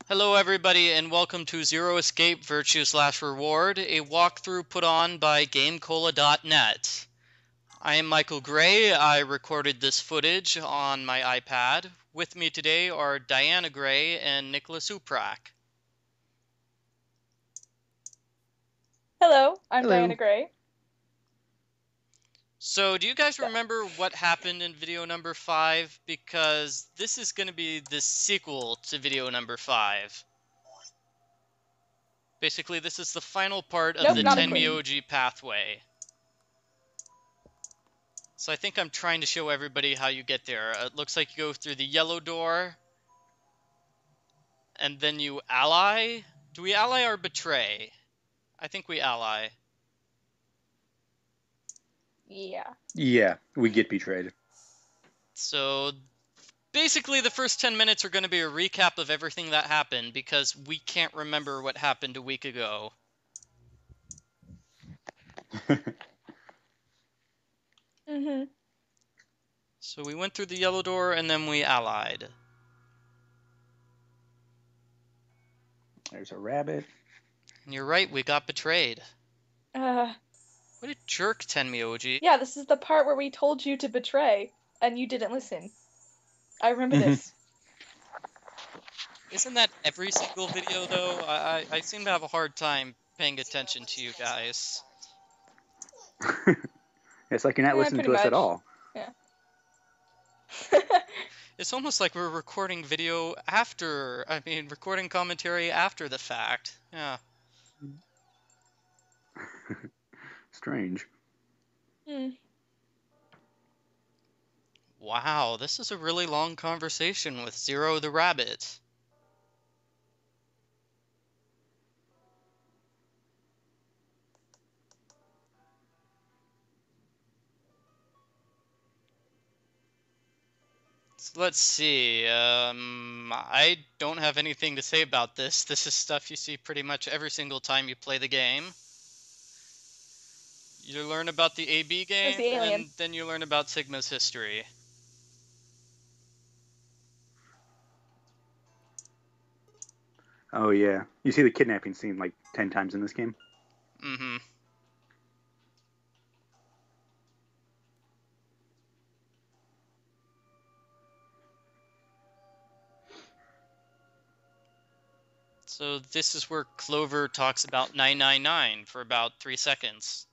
Hello everybody and welcome to Zero Escape Virtue/Reward, a walkthrough put on by GameCola.net. I am Michael Gray. I recorded this footage on my iPad. With me today are Diana Gray and Nikola Suprak. Hello, I'm Hello. Diana Gray. So, do you guys remember what happened in video number 5? Because this is going to be the sequel to video number 5. Basically, this is the final part of the Tenmyouji pathway. So I think I'm trying to show everybody how you get there. It looks like you go through the yellow door, and then you ally. Do we ally or betray? I think we ally. Yeah, we get betrayed. So basically the first 10 minutes are going to be a recap of everything that happened, because we can't remember what happened a week ago. So we went through the yellow door, and then we allied. There's a rabbit. And you're right, we got betrayed. What a jerk, Tenmyouji. Yeah, this is the part where we told you to betray, and you didn't listen. I remember this. Isn't that every single video, though? I seem to have a hard time paying attention to you guys. It's like you're not listening to us at all. Yeah. It's almost like we're recording video after, recording commentary after the fact. Yeah. Strange. Wow, this is a really long conversation with Zero the Rabbit. So let's see, I don't have anything to say about this. This is stuff you see pretty much every single time you play the game. You learn about the AB game, and then you learn about Sigma's history. Oh yeah, you see the kidnapping scene like 10 times in this game. So this is where Clover talks about 999 for about 3 seconds.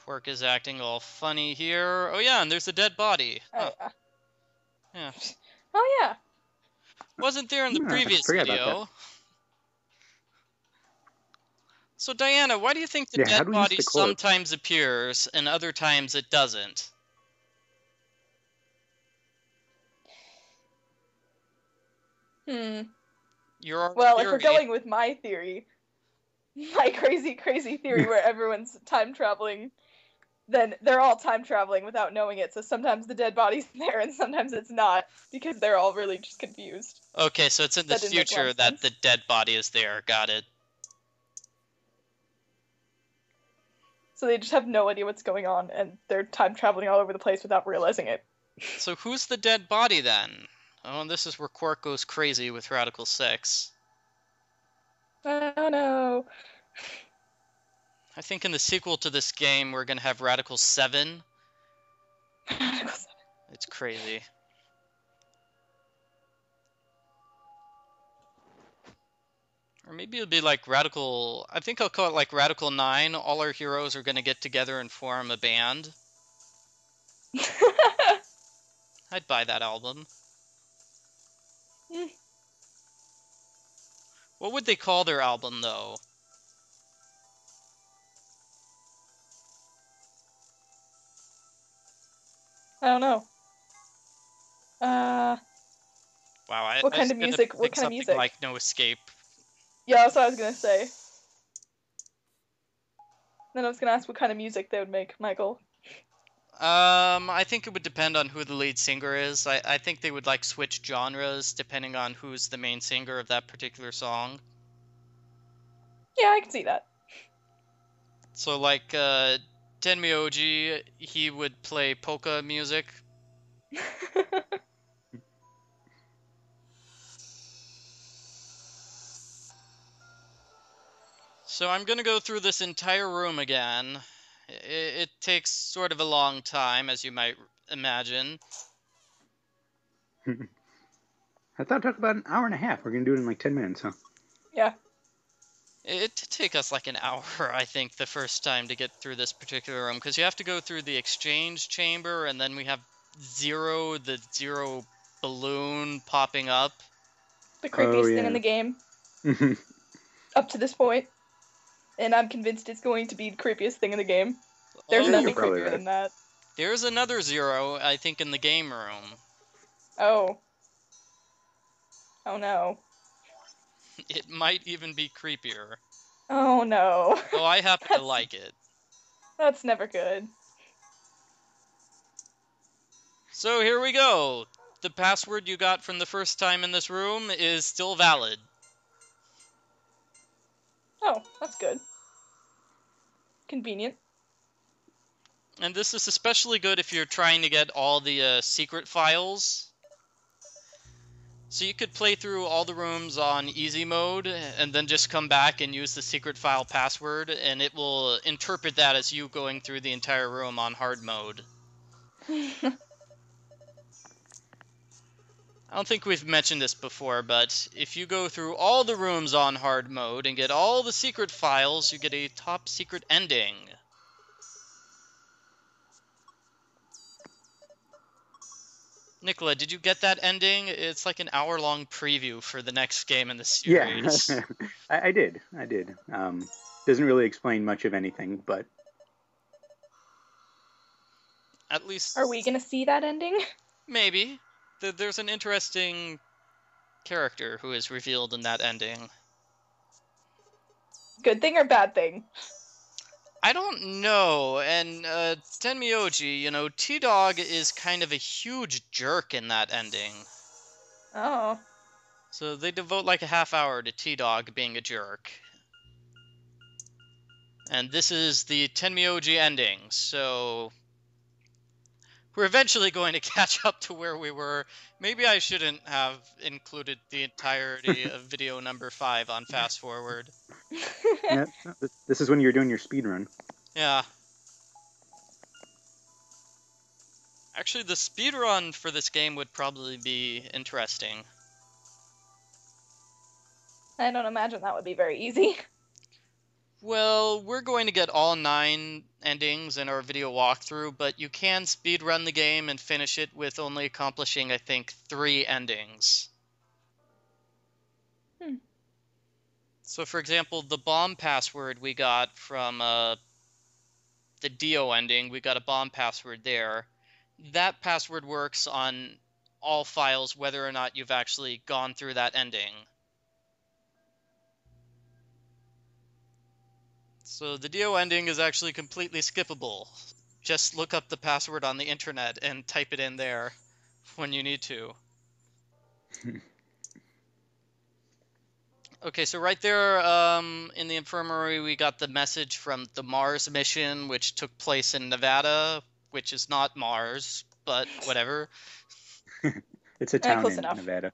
Quark is acting all funny here. Oh yeah, and there's a dead body. Huh. Yeah. Oh yeah. Wasn't there in the previous video. So Diana, why do you think the dead body sometimes appears and other times it doesn't? Well, if we're going with my theory, my crazy theory where everyone's time traveling, then they're all time traveling without knowing it. So sometimes the dead body's there and sometimes it's not, because they're all really just confused. Okay, so it's in the future that the dead body is there. Got it. So they just have no idea what's going on, and they're time traveling all over the place without realizing it. So who's the dead body then? Oh, and this is where Quark goes crazy with Radical 6. Oh no. I think in the sequel to this game, we're going to have Radical 7. It's crazy. Or maybe it'll be like Radical... I think I'll call it like Radical 9. All our heroes are going to get together and form a band. I'd buy that album. What would they call their album, though? I don't know. Wow, what kind of music? What kind of music? Like No Escape. Yeah, that's what I was gonna say. Then I was gonna ask what kind of music they would make, Michael. I think it would depend on who the lead singer is. I think they would like switch genres depending on who's the main singer of that particular song. Yeah, I can see that. So like Tenmyouji, he would play polka music. So I'm gonna go through this entire room again. It takes sort of a long time, as you might imagine. I thought it took about an hour and a half. We're going to do it in like 10 minutes, huh? Yeah. It did take us like an hour, I think, the first time to get through this particular room, because you have to go through the exchange chamber, and then we have the zero balloon popping up. The creepiest thing in the game. Up to this point. And I'm convinced it's going to be the creepiest thing in the game. There's nothing creepier than that. There's another zero, I think, in the game room. Oh. Oh no. It might even be creepier. Oh no. Oh, I happen to like it. That's never good. So here we go. The password you got from the first time in this room is still valid. Oh, that's good. Convenient. And this is especially good if you're trying to get all the secret files. So you could play through all the rooms on easy mode and then just come back and use the secret file password, and it will interpret that as you going through the entire room on hard mode. I don't think we've mentioned this before, but if you go through all the rooms on hard mode and get all the secret files, you get a top secret ending. Nikola, did you get that ending? It's like an hour-long preview for the next game in the series. Yeah, I did. Doesn't really explain much of anything, but... At least... Are we going to see that ending? Maybe. There's an interesting character who is revealed in that ending. Good thing or bad thing? I don't know, and Tenmyouji, T-Dog is kind of a huge jerk in that ending. Oh. So they devote like a half hour to T-Dog being a jerk. And this is the Tenmyouji ending, so... We're eventually going to catch up to where we were. Maybe I shouldn't have included the entirety of video number 5 on Fast Forward. Yeah, this is when you're doing your speed run. Yeah. Actually, the speedrun for this game would probably be interesting. I don't imagine that would be very easy. Well, we're going to get all 9 endings in our video walkthrough, but you can speedrun the game and finish it with only accomplishing, I think, 3 endings. So, for example, the bomb password we got from the Dio ending, we got a bomb password there. That password works on all files whether or not you've actually gone through that ending. So the Dio ending is actually completely skippable. Just look up the password on the internet and type it in there when you need to. Okay, so right there in the infirmary, we got the message from the Mars mission, which took place in Nevada, which is not Mars, but whatever. It's a town in Nevada.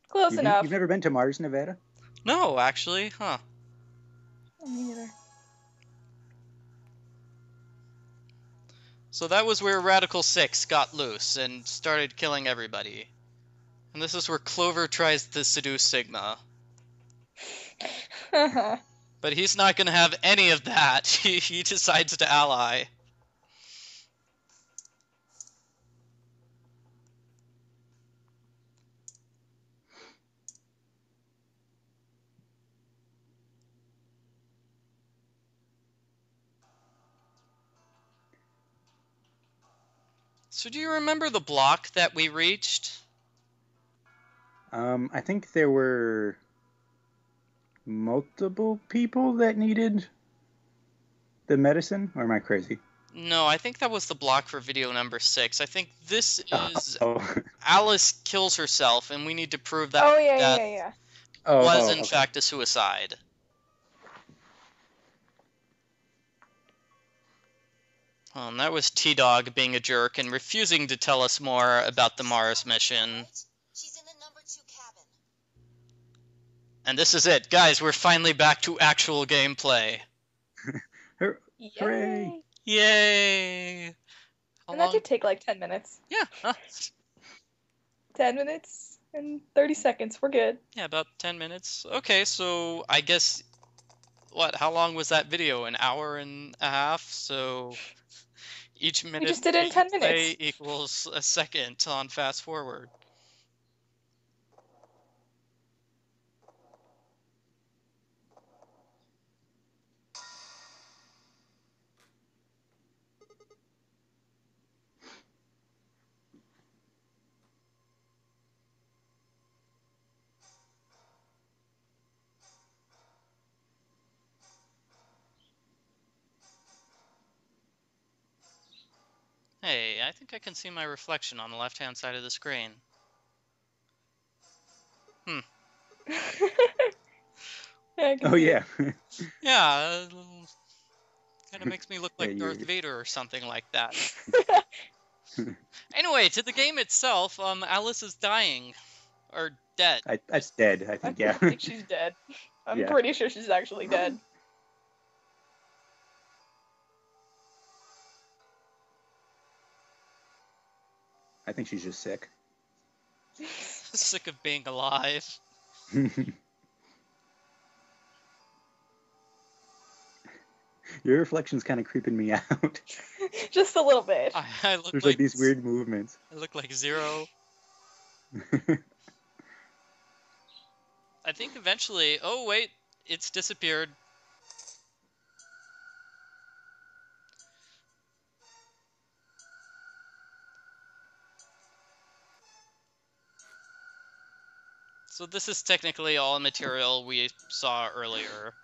Close enough. You've never been to Mars, Nevada? No, actually, huh? Me neither. So that was where Radical 6 got loose and started killing everybody. And this is where Clover tries to seduce Sigma. But he's not going to have any of that. He decides to ally. So do you remember the block that we reached? I think there were multiple people that needed the medicine? Or am I crazy? No, I think that was the block for video number 6. I think this is Oh. Alice kills herself, and we need to prove that Oh, yeah, death yeah, yeah. was in Okay. fact a suicide. And that was T-Dog being a jerk and refusing to tell us more about the Mars mission. She's in the number 2 cabin. And this is it. Guys, we're finally back to actual gameplay. Hooray! Yay! And that did take like 10 minutes. Yeah. Huh? 10 minutes and 30 seconds. We're good. Yeah, about 10 minutes. Okay, so I guess... What? How long was that video? An hour and a half? So... Each minute we just did it in 10 minutes. equals a second on fast forward. Hey, I think I can see my reflection on the left-hand side of the screen. Oh, yeah. Yeah, kind of makes me look like Darth Vader or something like that. Anyway, to the game itself, Alice is dying. Or dead. That's dead, I think, yeah. I think she's dead. I'm pretty sure she's actually dead. I think she's just sick. Sick of being alive. Your reflection's kind of creeping me out. Just a little bit. I look There's like these weird movements. I look like Zero. I think eventually... Oh, wait. It's disappeared. So this is technically all material we saw earlier.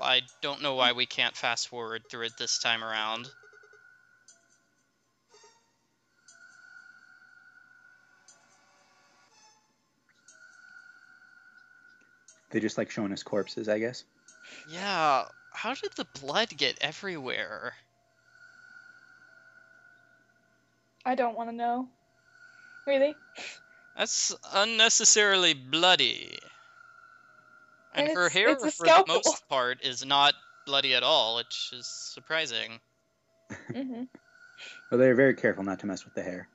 I don't know why we can't fast forward through it this time around. They just like showing us corpses, I guess. Yeah, how did the blood get everywhere? I don't want to know. Really? That's unnecessarily bloody. And her hair, for the most part, is not bloody at all, which is surprising. Mm-hmm. Well, they're very careful not to mess with the hair.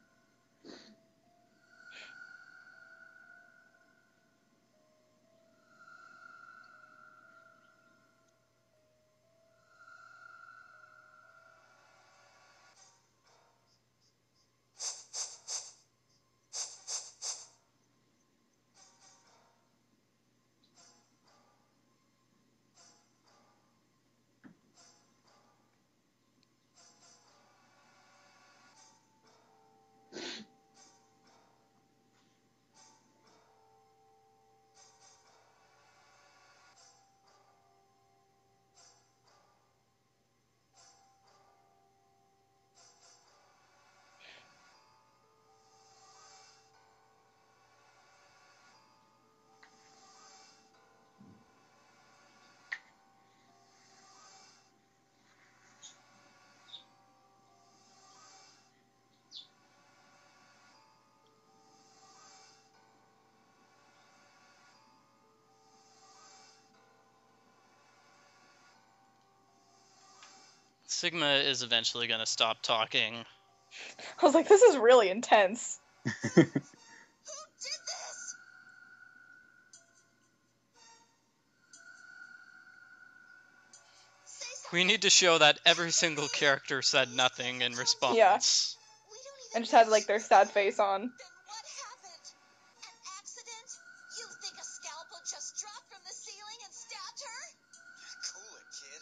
Sigma is eventually going to stop talking. I was like, this is really intense. Who did this? We need to show that every single character said nothing in response. Yeah. And just had, like, their sad face on. Then what happened? An accident? You think a scalpel just dropped from the ceiling and stabbed her? Cool it, kid.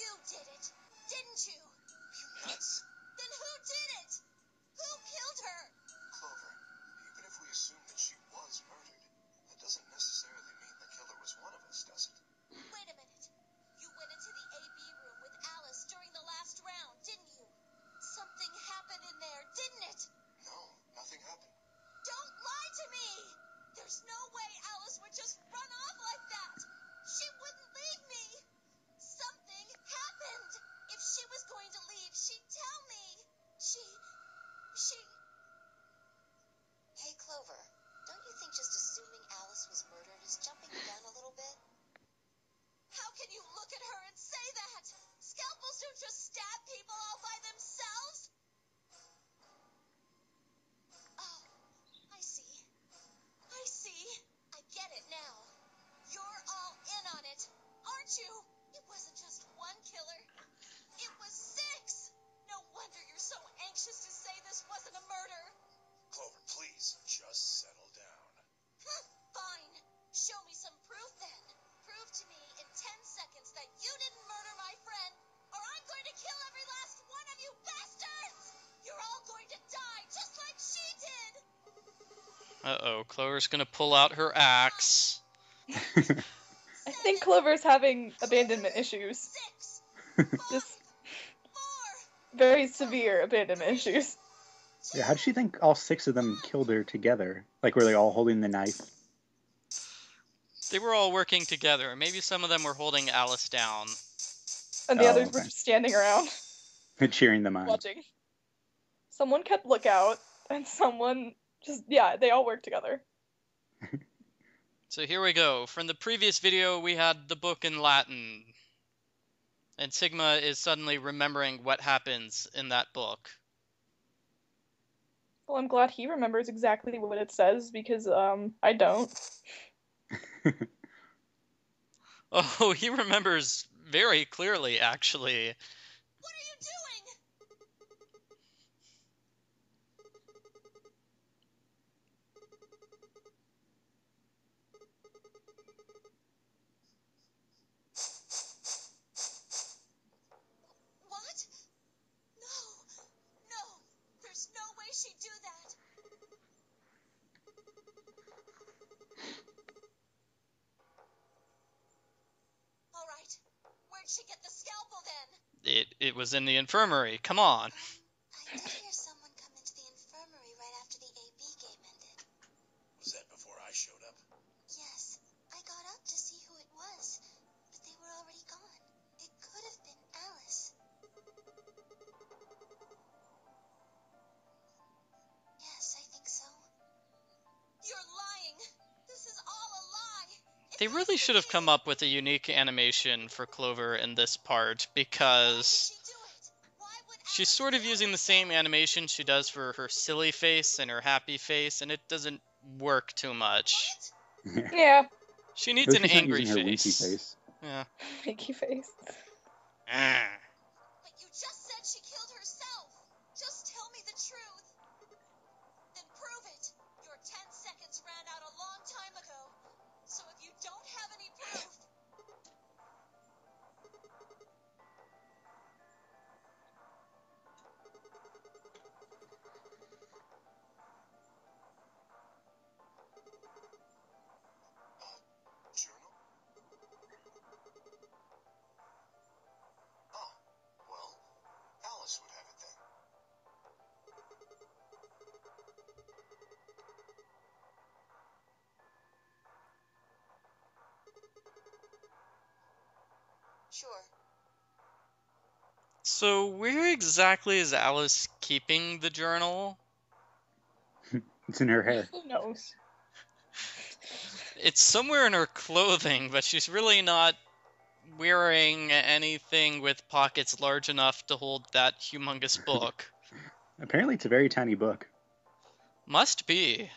You did it, didn't you? You nuts? Then who did it? Who killed her? Clover, even if we assume that she was murdered, that doesn't necessarily mean the killer was one of us, does it? Uh-oh, Clover's gonna pull out her axe. I think Clover's having abandonment issues. Just very severe abandonment issues. Yeah, how does she think all 6 of them killed her together? Like, were they all holding the knife? They were all working together. Maybe some of them were holding Alice down. And the others were just standing around. Cheering them on. Watching. Someone kept lookout, and someone just, they all worked together. So here we go. From the previous video, we had the book in Latin. And Sigma is suddenly remembering what happens in that book. Well, I'm glad he remembers exactly what it says, because, I don't. Oh, he remembers very clearly, actually. What are you doing? What? No. There's no way she'd do that. All right. Where'd she get the scalpel then? It was in the infirmary. Come on. I did hear someone come into the infirmary right after the AB game ended. Was that before I showed up? Yes. I got up to see who it was, but they were already gone. It could have been Alice. Yes, I think so. You're lying. This is all a lie. They really should have come up with a unique animation for Clover in this part, because she's sort of using the same animation she does for her silly face and her happy face, and it doesn't work too much. Yeah. She needs an angry her winky face. face. Yeah. Winky face. But you just said she killed herself. Just tell me the truth. Then prove it. Your 10 seconds ran out a long time ago. So if you don't have any proof... Journal? Oh, well, Alice would have it then. Sure. So where exactly is Alice keeping the journal? It's in her hair. Who knows? It's somewhere in her clothing, but she's really not wearing anything with pockets large enough to hold that humongous book. Apparently it's a very tiny book. Must be.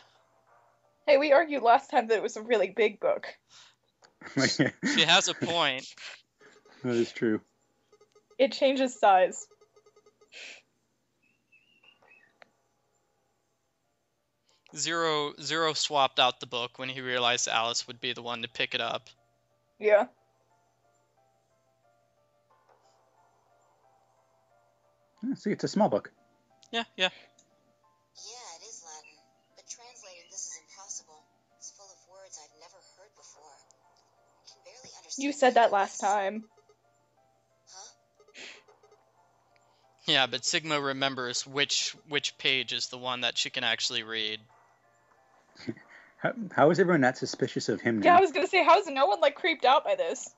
Hey, we argued last time that it was a really big book. She has a point. That is true. It changes size. Zero swapped out the book when he realized Alice would be the one to pick it up. Yeah. See, it's a small book. Yeah. Yeah, it is Latin, but translating this is impossible. It's full of words I've never heard before. I can barely understand. You said that last time. Huh? Yeah, but Sigma remembers which page is the one that she can actually read. How is everyone not suspicious of him now? Yeah, I was gonna say, how is no one, like, creeped out by this?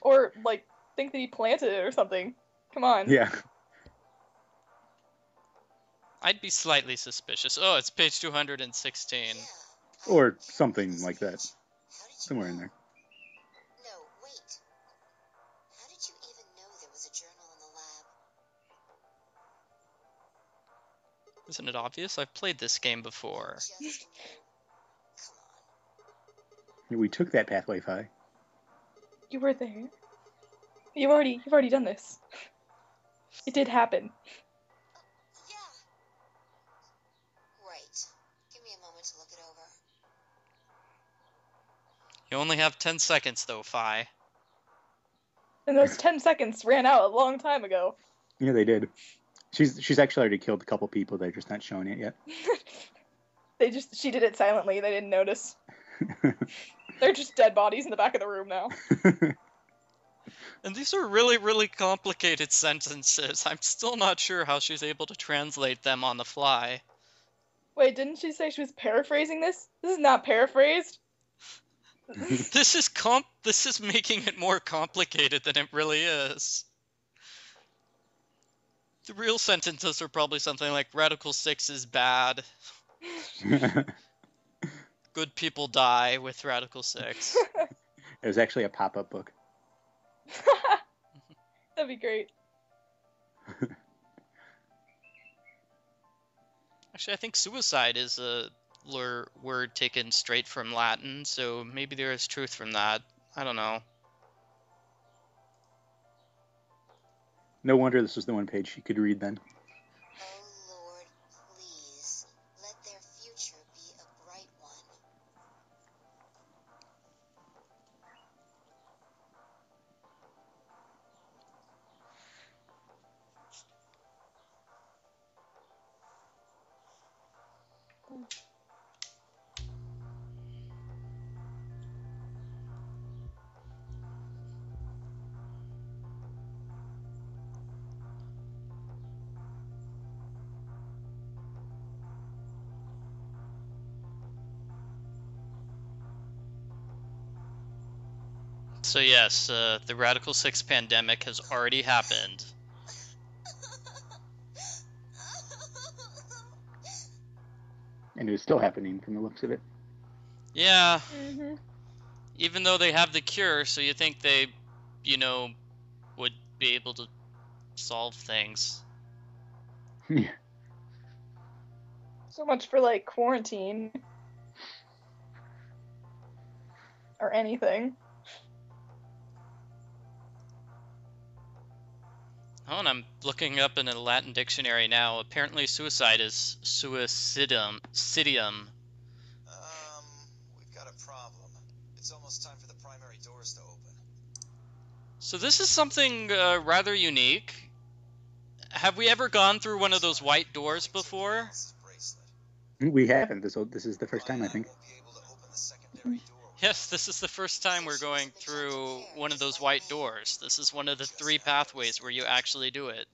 Or, like, think that he planted it or something? Come on. Yeah. I'd be slightly suspicious. Oh, it's page 216. Yeah. Or something like that. How did you Somewhere in know? there. No, wait. How did you even know there was a journal in the lab? Isn't it obvious? I've played this game before. Just knew. Come on. We took that pathway, Fi. You were there. You've already done this. It did happen. Yeah. Right. Give me a moment to look it over. You only have 10 seconds, though, Fi. And those 10 seconds ran out a long time ago. Yeah, they did. She's actually already killed a couple people. They're just not showing it yet. She did it silently. They didn't notice. They're just dead bodies in the back of the room now. And these are really, really complicated sentences. I'm still not sure how she's able to translate them on the fly. Wait, didn't she say she was paraphrasing this? This is not paraphrased. This is making it more complicated than it really is. The real sentences are probably something like Radical 6 is bad. Good people die with Radical 6. It was actually a pop-up book. That'd be great. Actually, I think suicide is a word taken straight from Latin, so maybe there is truth from that. I don't know. No wonder this was the one page she could read then. Oh Lord, please, let their future be a bright one. So yes, the Radical 6 pandemic has already happened. And it was still happening from the looks of it. Yeah. Mm-hmm. Even though they have the cure, so you think they, would be able to solve things. Yeah. So much for, like, quarantine. Or anything. Oh, and I'm looking up in a Latin dictionary now. Apparently suicide is suicidum. We've got a problem. It's almost time for the primary doors to open. So this is something rather unique. Have we ever gone through one of those white doors before? We haven't. This is the first time, I think. Yes, this is the first time we're going through one of those white doors. This is one of the 3 pathways where you actually do it.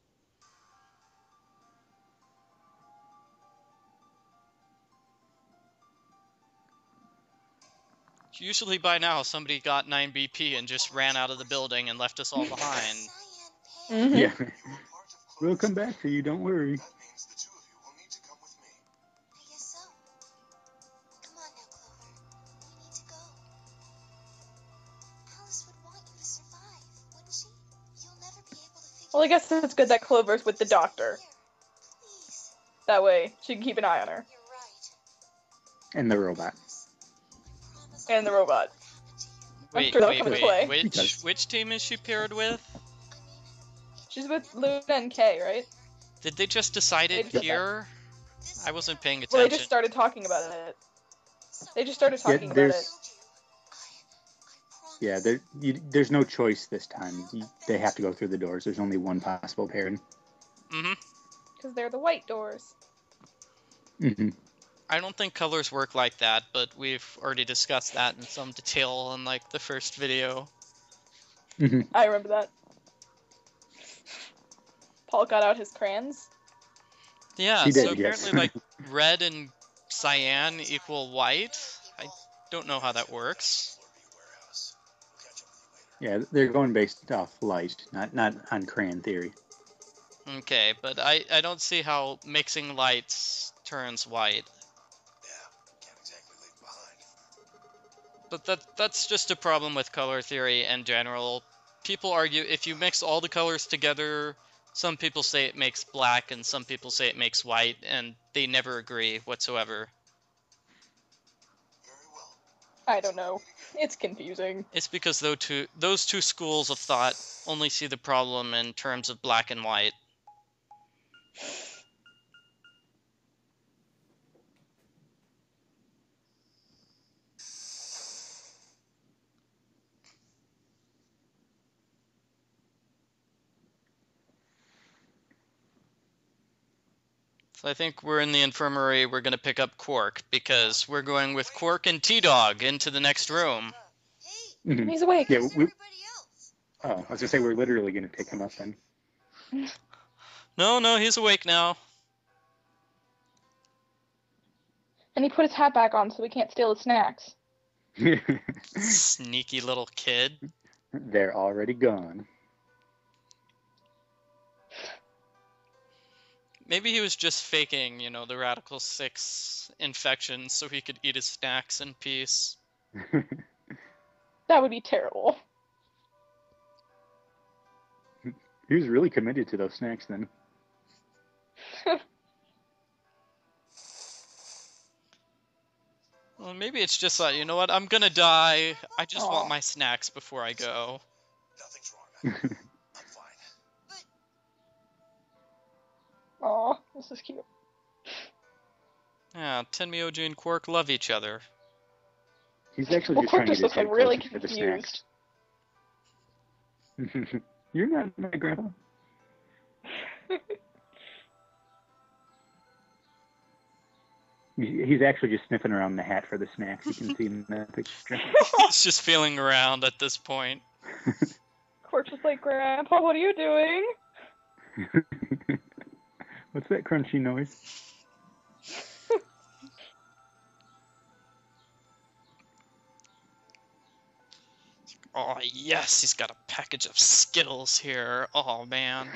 Usually by now somebody got 9 BP and just ran out of the building and left us all behind. Mm-hmm. Yeah. We'll come back for you, don't worry. That means the two of you will need to come with me. I guess so. Come on now, Clover. We need to go. Alice would want you to survive, wouldn't she? You'll never be able to figure Well, I guess it's good that Clover's with the doctor. Please. That way, she can keep an eye on her. You're right. And the robot. I promise And the robot. I'm Wait, sure that'll come into play. which team is she paired with? She's with Luna and Kay, right? Did they just decide it They- here? I wasn't paying Well, attention. they just started talking about it. They just started talking about it. Yeah, there's no choice this time. They have to go through the doors. There's only one possible pairing. Mm-hmm. Because they're the white doors. Mm-hmm. I don't think colors work like that, but we've already discussed that in some detail in, like, the first video. Mm-hmm. I remember that. Paul got out his crayons. Yeah, He did, so yes. apparently, like, red and cyan equal white. I don't know how that works. Yeah, they're going based off light, not on crayon theory. Okay, but I don't see how mixing lights turns white. Can't exactly leave behind. But that's just a problem with color theory in general. People argue if you mix all the colors together, some people say it makes black and some people say it makes white, and they never agree whatsoever. Very well. I don't know. It's confusing. It's because those two schools of thought only see the problem in terms of black and white. So I think we're in the infirmary. We're going to pick up Quark, because we're going with Quark and T-Dog into the next room. Hey, he's awake. Yeah, oh, I was going to say we're literally going to pick him up then. No, he's awake now. And he put his hat back on so we can't steal his snacks. Sneaky little kid. They're already gone. Maybe he was just faking, the Radical 6 infection so he could eat his snacks in peace. That would be terrible. He was really committed to those snacks then. Well, maybe it's just like, you know what, I'm gonna die. I just want my snacks before I go. Nothing's wrong. I'm fine. Aw, this is cute. Yeah, Tenmyouji and Quark love each other. He's actually just trying to get his head really closer to the snacks. You're not my grandpa. He's actually just sniffing around the hat for the snacks. You can see in the picture. He's just feeling around at this point. Quark's just like, Grandpa, what are you doing? What's that crunchy noise? Oh, yes, he's got a package of Skittles here. Oh, man.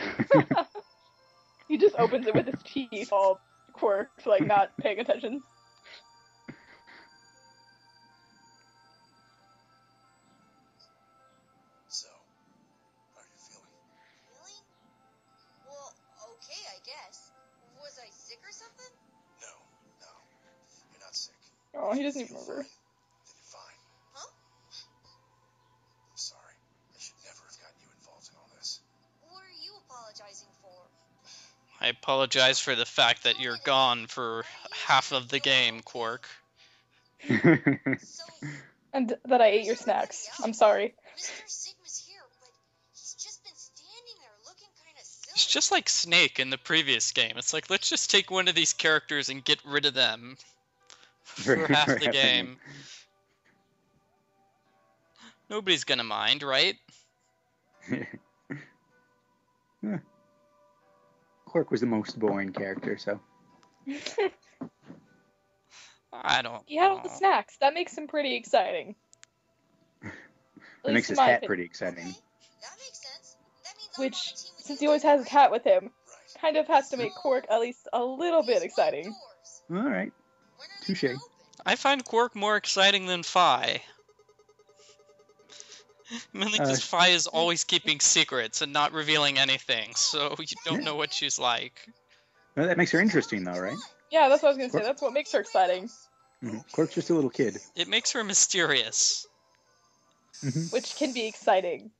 He just opens it with his teeth, all Quark's, like, not paying attention. So, how are you feeling? Feeling? Well, okay, I guess. Was I sick or something? No. You're not sick. Oh, he doesn't even remember. Then you're fine. Huh? I'm sorry. I should never have gotten you involved in all this. What are you apologizing for? I apologize for the fact that you're gone for half of the game, Quark. So, And that I ate your snacks. I'm sorry. Mr. Sigma's here, but he's just been standing there looking kind of silly. It's just like Snake in the previous game. It's like, let's just take one of these characters and get rid of them for half the game. Nobody's gonna mind, right? Yeah. Quark was the most boring character, so. I don't He had all know. the snacks. That makes him pretty exciting. That makes his hat pretty exciting. Okay, that makes sense. That means I'm on Which, the team with since you he always guys, has his right? hat with him, Right. kind of has to make Quark at least a little bit These exciting. white doors, Alright. when are they Touche. gonna open? I find Quark more exciting than Phi. Mainly because Phi is always keeping secrets and not revealing anything, so you don't know what she's like. Well, that makes her interesting, though, right? Yeah, that's what I was gonna say. That's what makes her exciting. Quark's just a little kid. It makes her mysterious. Which can be exciting.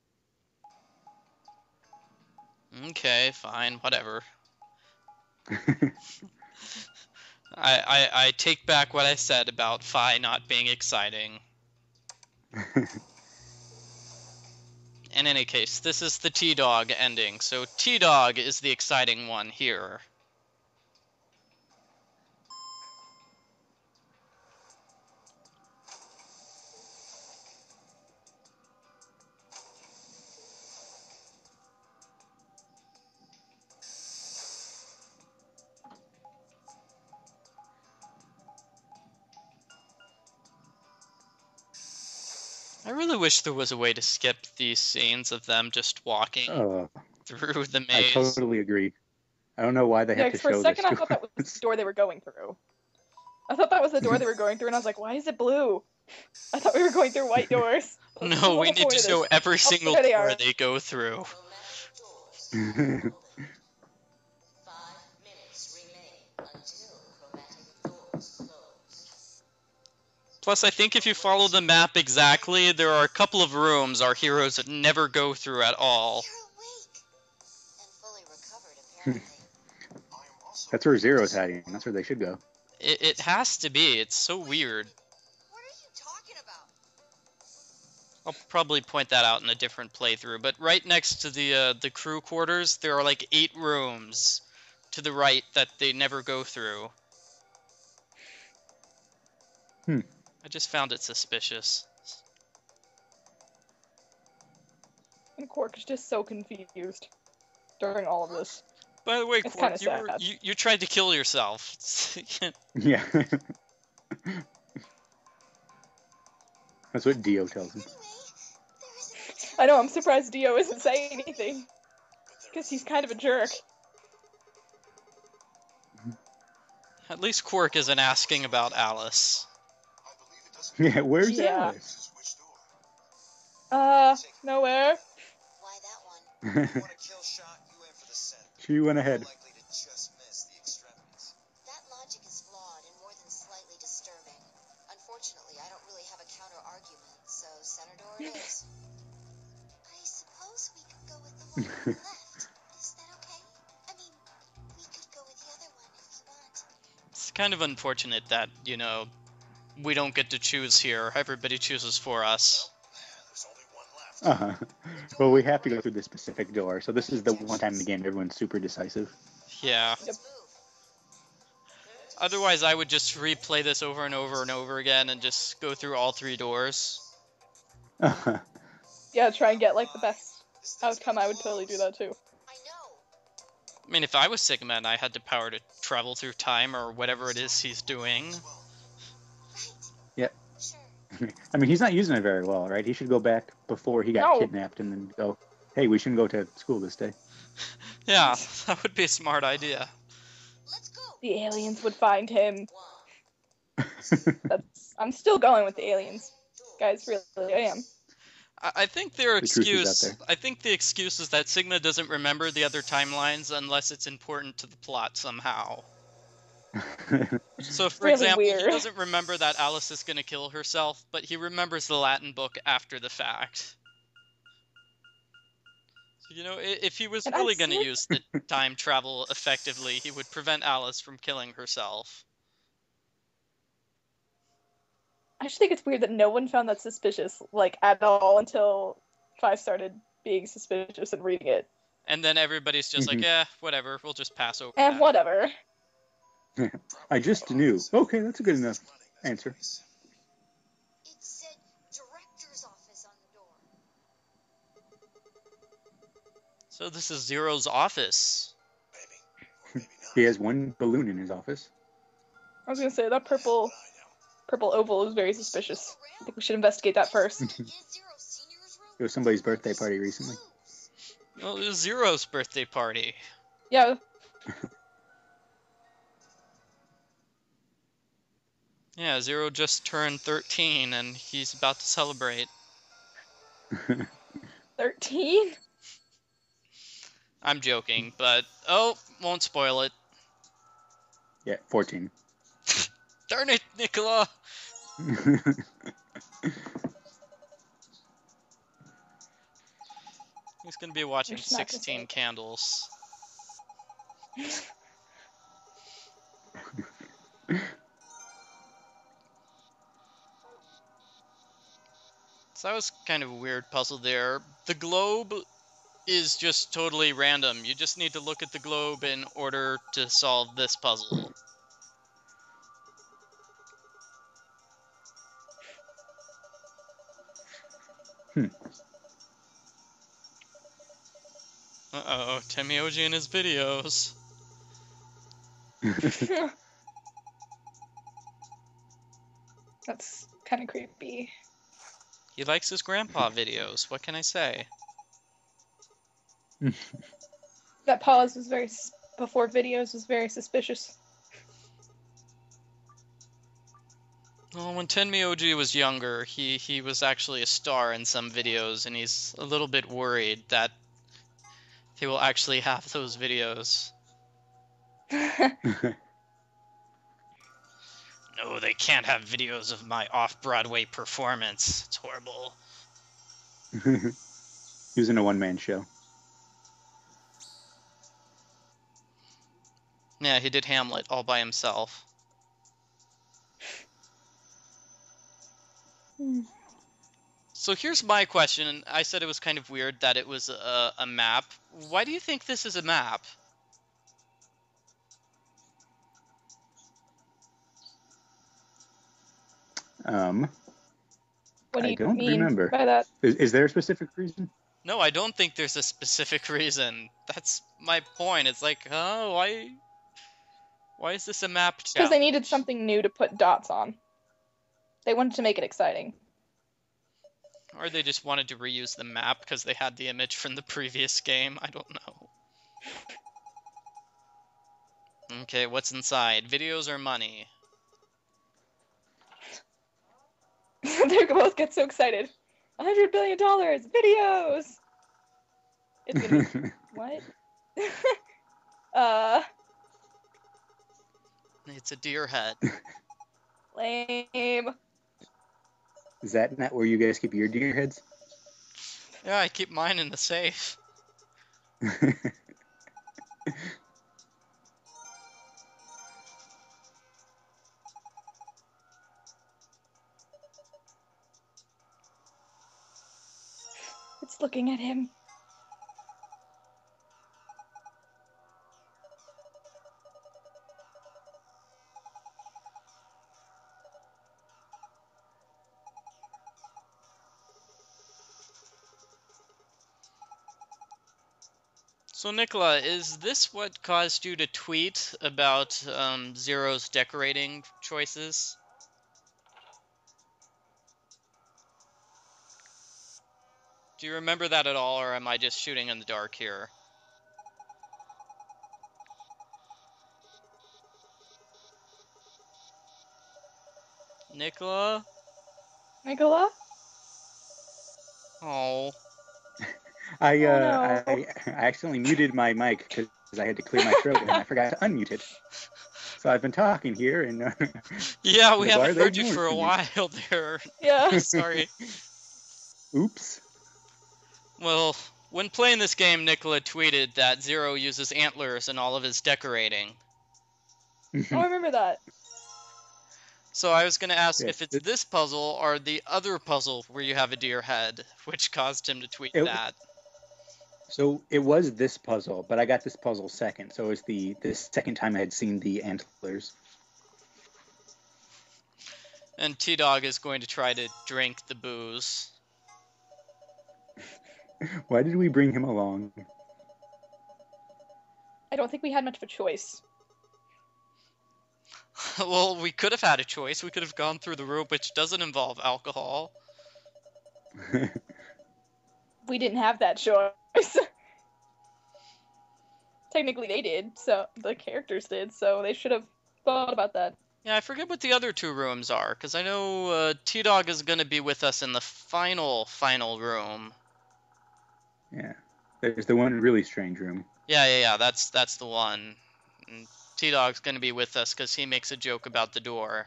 Okay, fine, whatever. I take back what I said about Phi not being exciting. In any case, this is the T-Dog ending, so T-Dog is the exciting one here. I really wish there was a way to skip these scenes of them just walking through the maze. I totally agree. I don't know why they have to show this. For a second, I thought that was the door they were going through. I thought that was the door they were going through, and I was like, why is it blue? I thought we were going through white doors. No, we need to show every single door they go through. Chromatic doors will open. 5 minutes remain until chromatic doors close. Plus, I think if you follow the map exactly, there are a couple of rooms our heroes never go through at all. You're awake and fully recovered, apparently. I am also. That's where Zero's hiding. That's where they should go. It has to be. It's so weird. What are you talking about? I'll probably point that out in a different playthrough, but right next to the crew quarters, there are like 8 rooms to the right that they never go through. I just found it suspicious. And Quark is just so confused during all of this. By the way, It's Quark, kinda sad. you tried to kill yourself. Yeah. That's what Dio tells him. I know, I'm surprised Dio isn't saying anything. Because he's kind of a jerk. At least Quark isn't asking about Alice. Yeah, where's Yeah. Alice? Nowhere. Why that one? You want a kill shot, you aim for the center. She went ahead. More likely to just miss the extremities. That logic is flawed and more than slightly disturbing. Unfortunately, I don't really have a counter-argument, so center door it is. I suppose we could go with the one on the left. Is that okay? I mean, we could go with the other one if you want. It's kind of unfortunate that, you know, we don't get to choose here. Everybody chooses for us. There's only one left. Well, we have to go through this specific door, so this is the one time in the game everyone's super decisive. Yeah. Yep. Let's move. Otherwise, I would just replay this over and over and over again and just go through all 3 doors. Yeah, try and get, like, the best outcome. I would totally do that, too. I know. I mean, if I was Sigma and I had the power to travel through time or whatever it is he's doing. Right. Yep. Sure. I mean, he's not using it very well, right? He should go back before he got No. kidnapped and then go, hey, we shouldn't go to school this day. Yeah, that would be a smart idea. Let's go. The aliens would find him. One. I'm still going with the aliens. Guys, really, I am. I think their The truth is out excuse. I think the excuse is that Sigma doesn't remember the other timelines unless it's important to the plot somehow. So, for Really example, he weird. doesn't remember that Alice is going to kill herself, but he remembers the Latin book after the fact. So, you know, if he was And really I'm going to sick. use the time travel effectively, he would prevent Alice from killing herself. I just think it's weird that no one found that suspicious, like, at all until 5 started being suspicious and reading it. And then everybody's just like, whatever, we'll just pass over And that. whatever. I just knew. Okay, that's a good enough answer. It said director's office on the door. So this is Zero's office. He has one balloon in his office. I was gonna say, that purple oval is very suspicious. I think we should investigate that first. Is Zero Senior's room? It was somebody's birthday party recently. Well, it was Zero's birthday party. Yeah, Yeah, Zero just turned 13 and he's about to celebrate. 13? I'm joking, but won't spoil it. Yeah, 14. Darn it, Nikola! He's gonna be watching There's not 16 this Candles. So that was kind of a weird puzzle there. The globe is just totally random. You just need to look at the globe in order to solve this puzzle. Uh-oh, Tenmyouji and his videos. That's kind of creepy. He likes his grandpa videos, what can I say? That pause was before videos was very suspicious. Well, when Tenmyouji was younger, he was actually a star in some videos, and he's a little bit worried that he will actually have those videos. No, they can't have videos of my off-Broadway performance. It's horrible. He was in a one-man show. Yeah, he did Hamlet all by himself. So here's my question. I said it was kind of weird that it was a map. Why do you think this is a map? What do I you don't mean remember. by that? Is there a specific reason? No, I don't think there's a specific reason. That's my point. It's like, huh? Why is this a map Because challenge? they needed something new to put dots on. They wanted to make it exciting. Or they just wanted to reuse the map because they had the image from the previous game. I don't know. Okay, what's inside? Videos or money? They both get so excited. $100 billion! Videos! It's gonna be... What? It's a deer head. Lame. Is that not where you guys keep your deer heads? Yeah, I keep mine in the safe. It's looking at him. So, Nikola, is this what caused you to tweet about Zero's decorating choices? Do you remember that at all, or am I just shooting in the dark here? Nikola? Nikola? Oh. I no. accidentally muted my mic because I had to clear my throat and I forgot to unmute it. So I've been talking here and Yeah, we the bar, haven't they heard you for a ignored me. while there. Yeah. Sorry. Oops. Well, when playing this game, Nikola tweeted that Zero uses antlers in all of his decorating. Oh, I remember that. So I was going to ask Yeah, if it's this puzzle or the other puzzle where you have a deer head, which caused him to tweet that. So it was this puzzle, but I got this puzzle second. So it's the second time I had seen the antlers. And T-Dog is going to try to drink the booze. Why did we bring him along? I don't think we had much of a choice. Well, we could have had a choice. We could have gone through the route which doesn't involve alcohol. We didn't have that choice. Technically they did, so the characters did, so they should have thought about that. Yeah, I forget what the other two rooms are, because I know T-Dog is going to be with us in the final room. Yeah. There's the one really strange room. Yeah, that's the one. And T-Dog's going to be with us because he makes a joke about the door.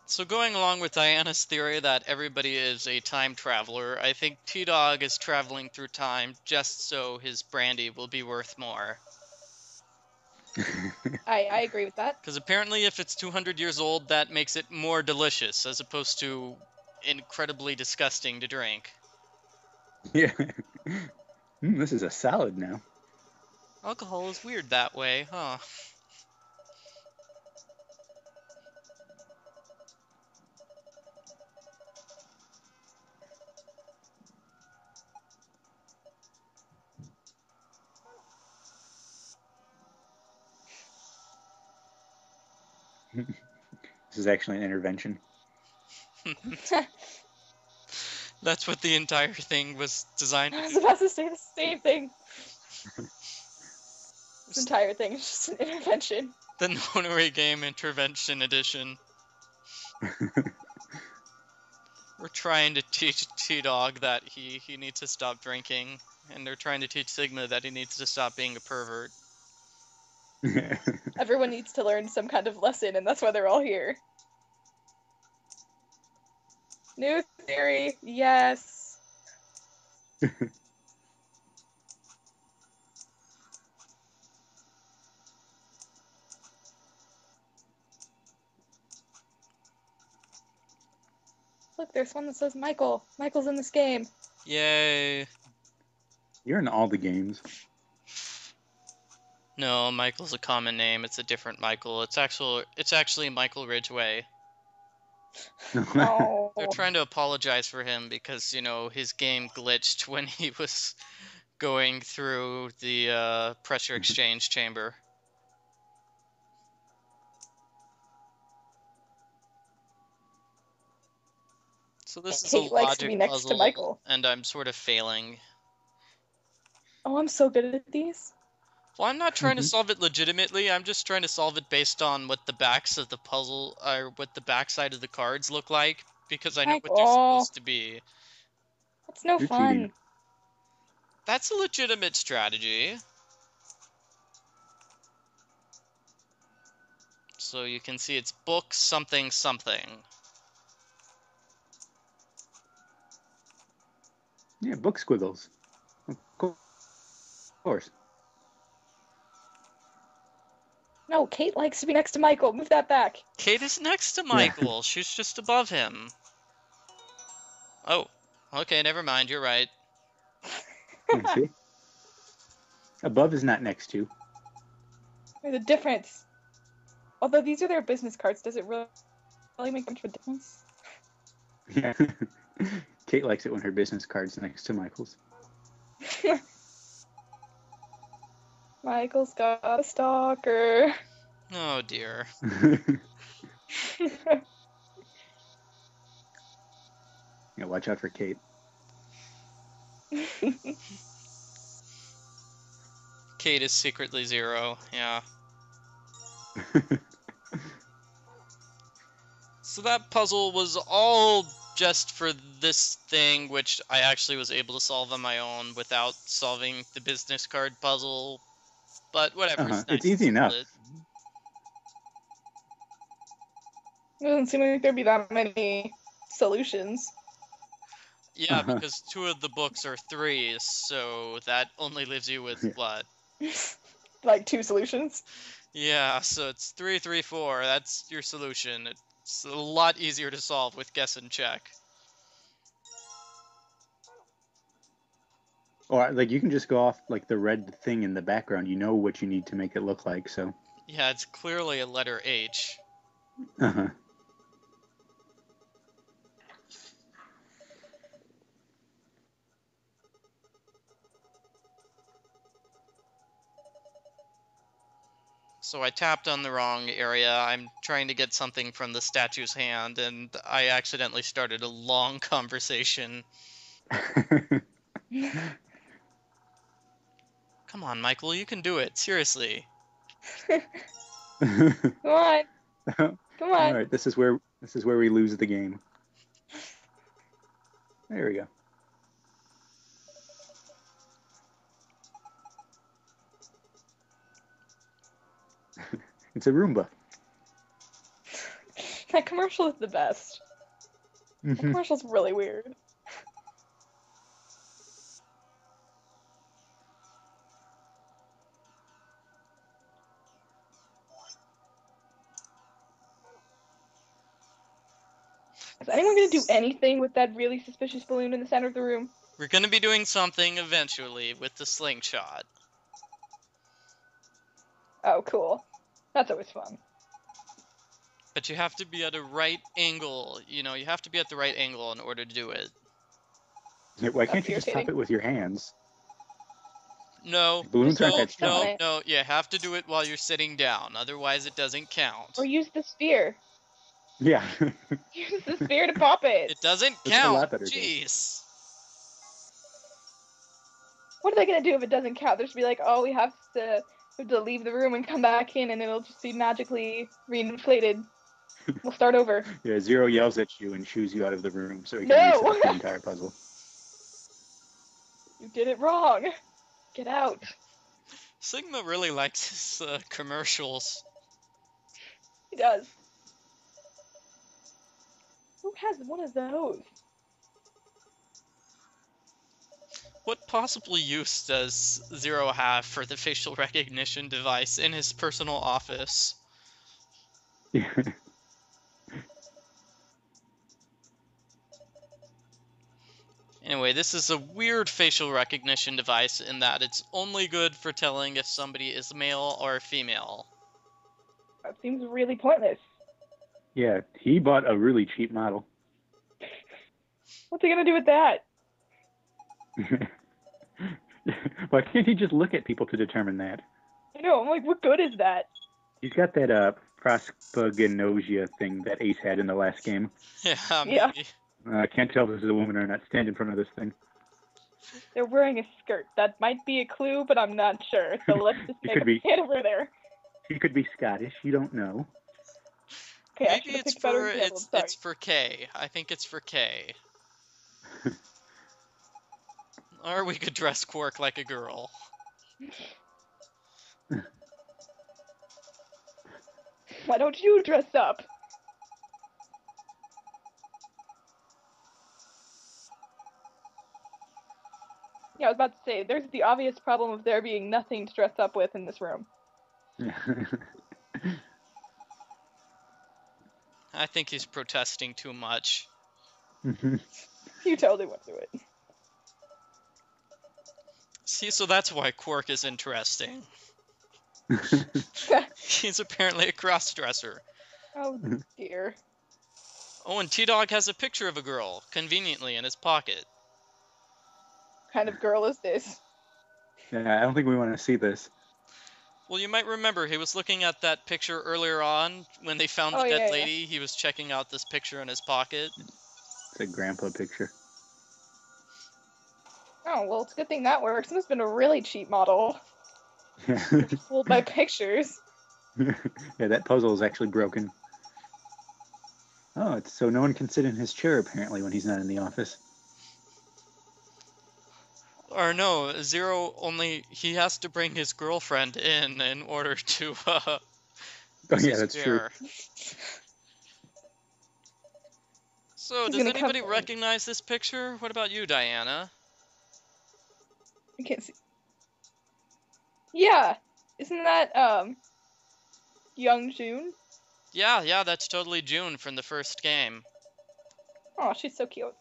So going along with Diana's theory that everybody is a time traveler, I think T-Dog is traveling through time just so his brandy will be worth more. I agree with that. Because apparently if it's 200 years old, that makes it more delicious, as opposed to incredibly disgusting to drink. Yeah. This is a salad now. Alcohol is weird that way, huh? This is actually an intervention. That's what the entire thing was designed to do. I was about to say the same thing. This entire thing is just an intervention. The Nonary Game Intervention Edition. We're trying to teach T-Dog that he needs to stop drinking, and they're trying to teach Sigma that he needs to stop being a pervert. Everyone needs to learn some kind of lesson, and that's why they're all here. New theory, yes. Look, there's one that says Michael. Michael's in this game. Yay. You're in all the games. No, Michael's a common name. It's a different Michael. It's actually Michael Ridgway. Oh. They're trying to apologize for him because, his game glitched when he was going through the pressure exchange chamber. So this is a Kate likes to be logic next to puzzle, Michael. and I'm sort of failing. Oh, I'm so good at these. Well, I'm not trying to solve it legitimately. I'm just trying to solve it based on what the backs of the puzzle, or what the backside of the cards look like, because I know what they're supposed to be. That's no You're fun. cheating. That's a legitimate strategy. So you can see it's book something something. Yeah, book squiggles. Of course. No, Kate likes to be next to Michael. Move that back. Kate is next to Michael. Yeah. She's just above him. Oh, okay, never mind. You're right. See? Above is not next to. There's a difference. Although these are their business cards, does it really make much of a difference? Yeah. Kate likes it when her business card's next to Michael's. Michael's got a stalker. Oh dear. Yeah, watch out for Kate. Kate is secretly zero, yeah. So that puzzle was all just for this thing, which I actually was able to solve on my own without solving the business card puzzle. But whatever, it's nice. It's easy enough. It doesn't seem like there'd be that many solutions. Yeah, because 2 of the books are 3, so that only leaves you with what? Like 2 solutions? Yeah, so it's 3, 3, 4. That's your solution. It's a lot easier to solve with guess and check. Or like you can just go off like the red thing in the background. You know what you need to make it look like, so. Yeah, it's clearly a letter H. Uh-huh. So I tapped on the wrong area. I'm trying to get something from the statue's hand, and I accidentally started a long conversation. Come on, Michael, you can do it. Seriously. Come on. Come on. All right, this is where we lose the game. There we go. It's a Roomba. That commercial is the best. That commercial's really weird. Is anyone going to do anything with that really suspicious balloon in the center of the room? We're going to be doing something eventually with the slingshot. Oh, cool. That's always fun. But you have to be at a right angle. You have to be at the right angle in order to do it. Yeah, why can't you just pop it with your hands? No. Balloons aren't that strong. No. You have to do it while you're sitting down. Otherwise, it doesn't count. Or use the sphere. Yeah. Use the sphere to pop it. It doesn't count. Jeez. What are they going to do if it doesn't count? They'll just be like, oh, we have to leave the room and come back in, and it'll just be magically reinflated. We'll start over. Yeah, Zero yells at you and shoos you out of the room so he can reset the entire puzzle. You did it wrong. Get out. Sigma really likes his commercials. He does. Who has one of those? What possible use does Zero have for the facial recognition device in his personal office? Yeah. Anyway, this is a weird facial recognition device in that it's only good for telling if somebody is male or female. That seems really pointless. Yeah, he bought a really cheap model. What's he gonna do with that? Why can't he just look at people to determine that? I know, I'm like, what good is that? He's got that prosopagnosia thing that Ace had in the last game. Yeah, maybe. Yeah. I can't tell if this is a woman or not. Stand in front of this thing. They're wearing a skirt. That might be a clue, but I'm not sure. So let's just He make could a be- stand over there. He could be Scottish. You don't know. Okay, I Maybe should've it's picked a better for example, I'm sorry. it's for K. I think it's for K. Or we could dress Quark like a girl. Why don't you dress up? Yeah, I was about to say, there's the obvious problem of there being nothing to dress up with in this room. I think he's protesting too much. You totally went through it. See, so that's why Quark is interesting. He's apparently a cross-dresser. Oh dear. Oh, and T-Dog has a picture of a girl, conveniently, in his pocket. What kind of girl is this? Yeah, I don't think we want to see this. Well, you might remember he was looking at that picture earlier on when they found the dead lady. He was checking out this picture in his pocket. It's a grandpa picture. Oh, well, it's a good thing that works. This has been a really cheap model. Yeah. Fooled by pictures. Yeah, that puzzle is actually broken. Oh, it's so no one can sit in his chair apparently when he's not in the office. Or no, Zero he has to bring his girlfriend in order to, Oh yeah, that's true. So, does anybody recognize this picture? What about you, Diana? I can't see. Yeah, isn't that, young June? Yeah, that's totally June from the first game. Oh, she's so cute.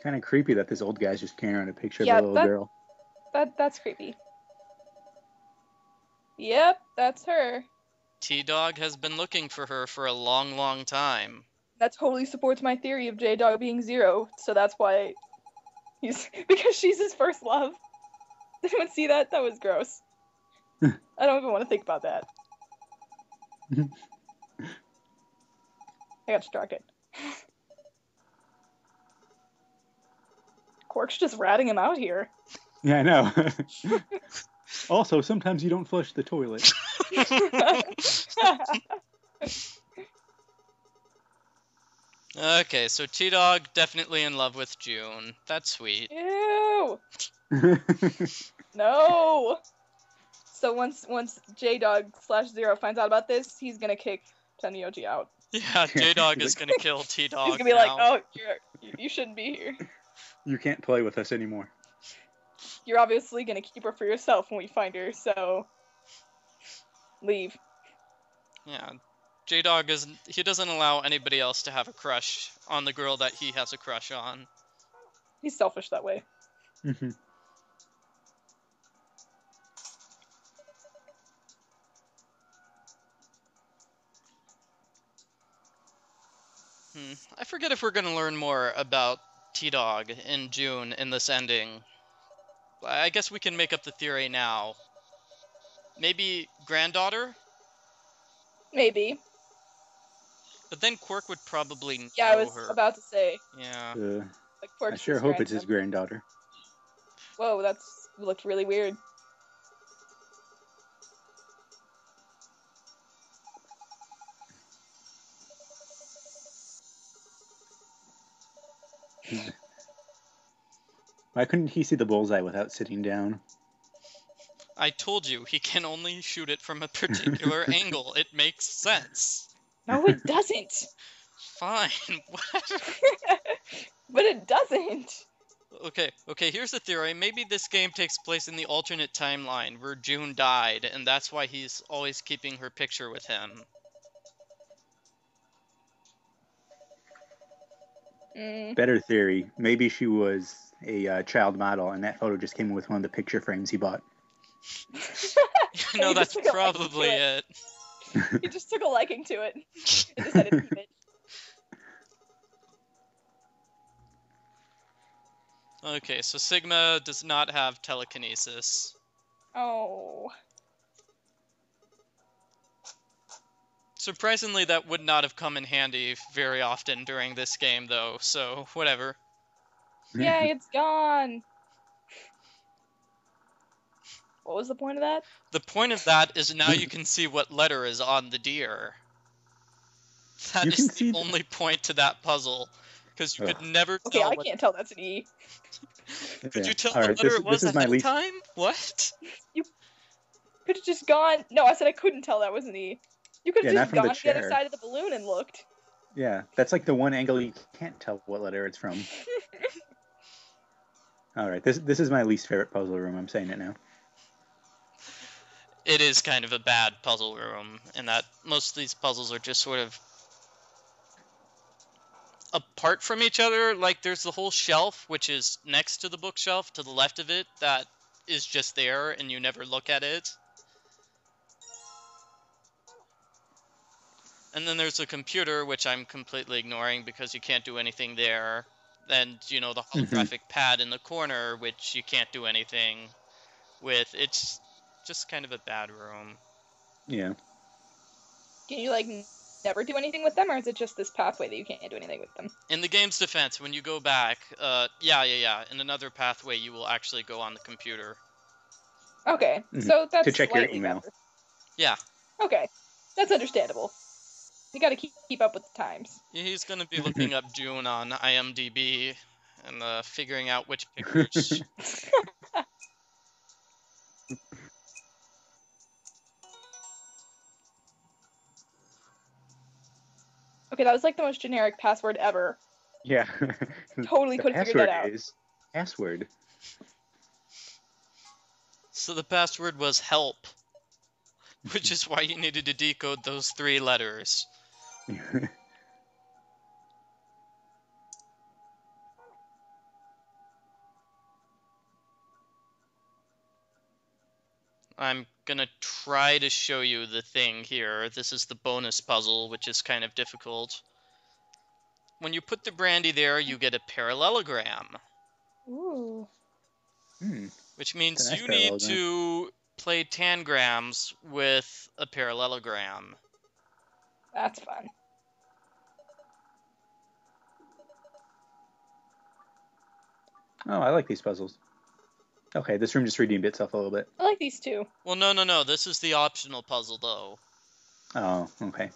Kind of creepy that this old guy's just carrying around a picture of a little girl. That's creepy. Yep, that's her. T-Dog has been looking for her for a long, long time. That totally supports my theory of J-Dog being Zero, so that's why because she's his first love. Did anyone see that? That was gross. I don't even want to think about that. I got distracted. Quark's just ratting him out here. Yeah, I know. Also, sometimes you don't flush the toilet. Okay, so T-Dog definitely in love with June. That's sweet. Ew! No! So once J-Dog/Zero finds out about this, he's gonna kick Tenmyouji out. Yeah, J-Dog is gonna kill T-Dog. He's gonna be like, oh, you shouldn't be here. You can't play with us anymore. You're obviously gonna keep her for yourself when we find her, so leave. Yeah, J-Dog he doesn't allow anybody else to have a crush on the girl that he has a crush on. He's selfish that way. Mm-hmm. I forget if we're gonna learn more about T-Dog in June in this ending. I guess we can make up the theory now. Maybe granddaughter? Maybe. But then Quark would probably know her. Yeah, I was about to say. Yeah. Like Quark's I sure hope it's his granddaughter. Whoa, that's looked really weird. Why couldn't he see the bullseye without sitting down? I told you, he can only shoot it from a particular angle. It makes sense. No, it doesn't. Fine. What? But it doesn't. Okay, here's the theory. Maybe this game takes place in the alternate timeline where June died, and that's why he's always keeping her picture with him. Better theory. Maybe she was a child model, and that photo just came with one of the picture frames he bought. That's probably it. He just took a liking to it and decided to keep it. Okay, so Sigma does not have telekinesis. Oh. Surprisingly, that would not have come in handy very often during this game, though, so whatever. Yay, it's gone! What was the point of that? The point of that is now you can see what letter is on the deer. That is the only point to that puzzle, because you could never tell. Okay, I can't tell that's an E. Could you tell what letter it was ahead of time? What? You could have just gone... No, I said I couldn't tell that was an E. You could have just gone to the other side of the balloon and looked. Yeah, that's like the one angle you can't tell what letter it's from. All right, this is my least favorite puzzle room. I'm saying it now. It is kind of a bad puzzle room, in that most of these puzzles are just sort of apart from each other. Like, there's the whole shelf, which is next to the bookshelf, to the left of it, that is just there, and you never look at it. And then there's the computer, which I'm completely ignoring because you can't do anything there. And, the holographic pad in the corner, which you can't do anything with. It's just kind of a bad room. Yeah. Can you, never do anything with them, or is it just this pathway that you can't do anything with them? In the game's defense, when you go back, yeah. In another pathway, you will actually go on the computer. Okay, so that's to check your email. Better. Yeah. Okay, that's understandable. You gotta keep up with the times. He's gonna be looking up June on IMDb and figuring out which pictures. Okay, that was the most generic password ever. Yeah. Totally could have figured that out. Is password. So the password was help, which is why you needed to decode those 3 letters. I'm gonna try to show you the thing here. This is the bonus puzzle, which is kind of difficult. When you put the brandy there, you get a parallelogram. Ooh. Which means you need to play tangrams with a parallelogram. That's fun. Oh, I like these puzzles. Okay, this room just redeemed itself a little bit. I like these too. Well, no. This is the optional puzzle, though. Oh, okay.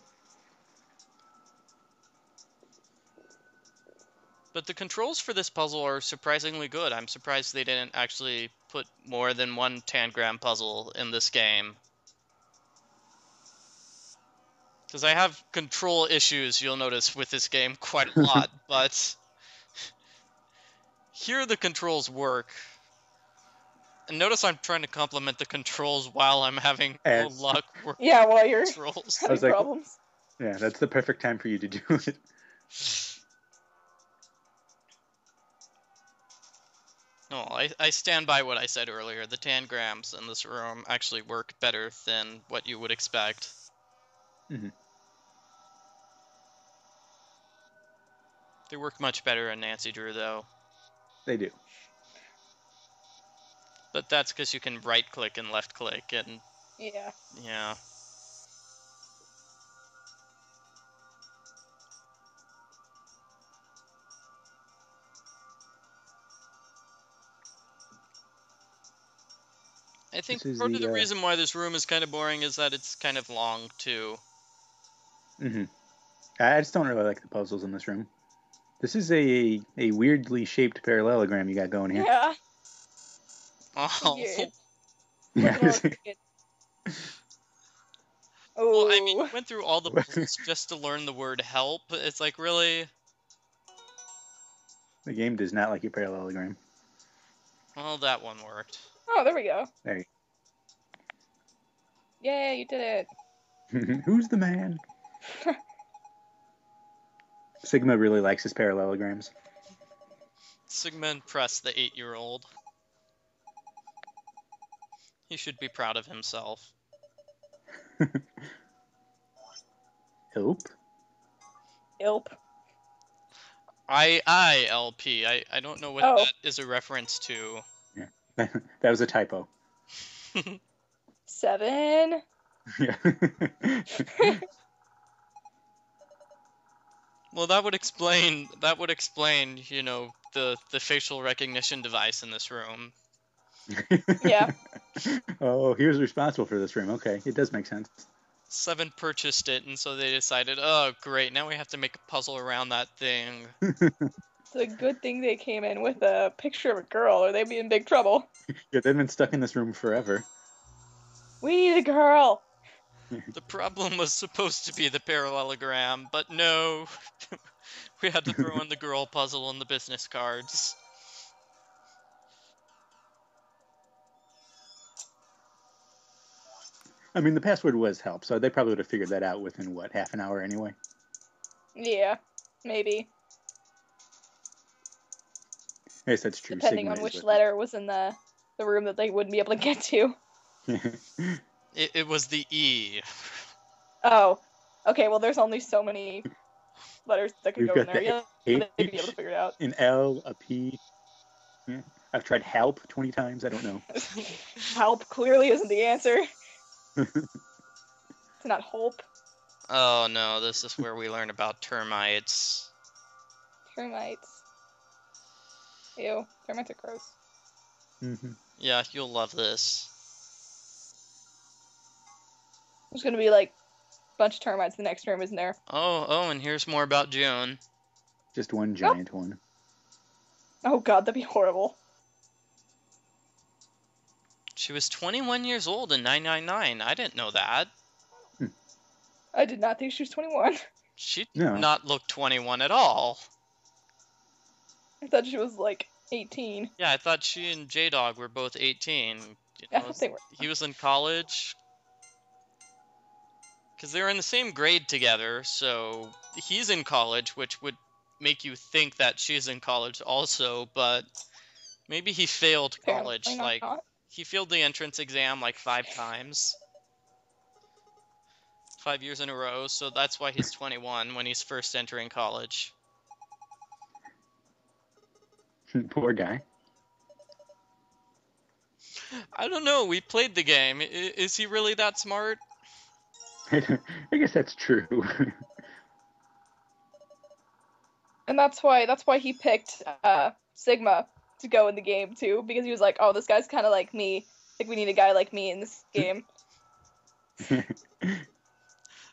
But the controls for this puzzle are surprisingly good. I'm surprised they didn't actually put more than one tangram puzzle in this game. Because I have control issues, you'll notice, with this game quite a lot, but here the controls work. And notice I'm trying to complement the controls while I'm having no luck with while you're controls. having problems. Yeah, that's the perfect time for you to do it. No, I stand by what I said earlier. The tangrams in this room actually work better than what you would expect. They work much better in Nancy Drew, though. They do. But that's because you can right-click and left-click, and... Yeah. Yeah. I think part of the reason why this room is kind of boring is that it's kind of long, too. I just don't really like the puzzles in this room. This is a weirdly shaped parallelogram you got going here. Yeah. Oh. Yeah. Well, I mean, you went through all the puzzles just to learn the word help. It's like, really? The game does not like your parallelogram. Well, that one worked. Oh, there we go. There you go. Yay, you did it. Who's the man? Sigma really likes his parallelograms. Sigma impressed the 8-year-old. He should be proud of himself. Ilp? Ilp. IILP. I don't know what that is a reference to. Yeah, that was a typo. 7. Yeah. Well, that would explain, you know, the facial recognition device in this room. Yeah. Oh, he was responsible for this room. Okay, it does make sense. 7 purchased it, and so they decided, oh, great, now we have to make a puzzle around that thing. It's a good thing they came in with a picture of a girl, or they'd be in big trouble. Yeah, they've been stuck in this room forever. We need a girl! The problem was supposed to be the parallelogram, but no. We had to throw in the girl puzzle and the business cards. I mean, the password was help, so they probably would have figured that out within, what, half an hour anyway? Yeah, maybe. I guess that's true. Depending on which letter was in the room that they wouldn't be able to get to. It was the E. Oh. Okay, well, there's only so many letters that could We've go in got there. the Yeah, H, they'd be able to figure it out. an L, a P. Yeah. I've tried help 20 times. I don't know. Help clearly isn't the answer. It's not hope. Oh no, this is where we learn about termites. Termites. Ew, termites are gross. Mm-hmm. Yeah, you'll love this. There's gonna be like a bunch of termites in the next room, isn't there? Oh, and here's more about June. Just one giant one. Oh god, that'd be horrible. She was 21 years old in 999. I didn't know that. I did not think she was 21. She did not look 21 at all. I thought she was like 18. Yeah, I thought she and J-Dog were both 18. You I know, thought they were. He was in college. Because they were in the same grade together, so he's in college, which would make you think that she's in college also, but maybe he failed college. Like, he failed the entrance exam like 5 times. 5 years in a row, so that's why he's 21 when he's first entering college. Poor guy. I don't know, we played the game. Is he really that smart? I guess that's true. And that's why he picked Sigma to go in the game too, because he was like, oh, this guy's kind of like me. Like, we need a guy like me in this game.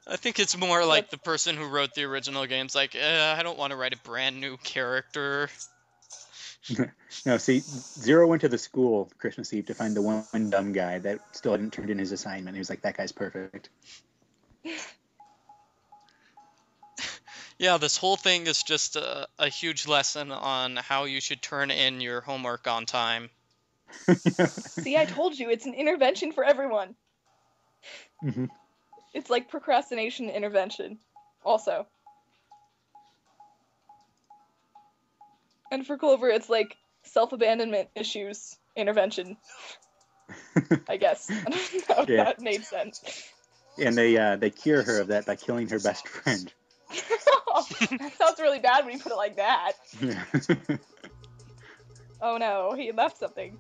I think it's more like the person who wrote the original game's like, I don't want to write a brand new character. No, see, Zero went to the school Christmas Eve to find the one dumb guy that still hadn't turned in his assignment. He was like, that guy's perfect. Yeah, this whole thing is just a huge lesson on how you should turn in your homework on time. See, I told you, it's an intervention for everyone. Mm-hmm. It's like procrastination intervention, also. And for Clover, it's like self-abandonment issues intervention. I guess. I don't know if that made sense. And they cure her of that by killing her best friend. That sounds really bad when you put it like that. Yeah. Oh no, he left something.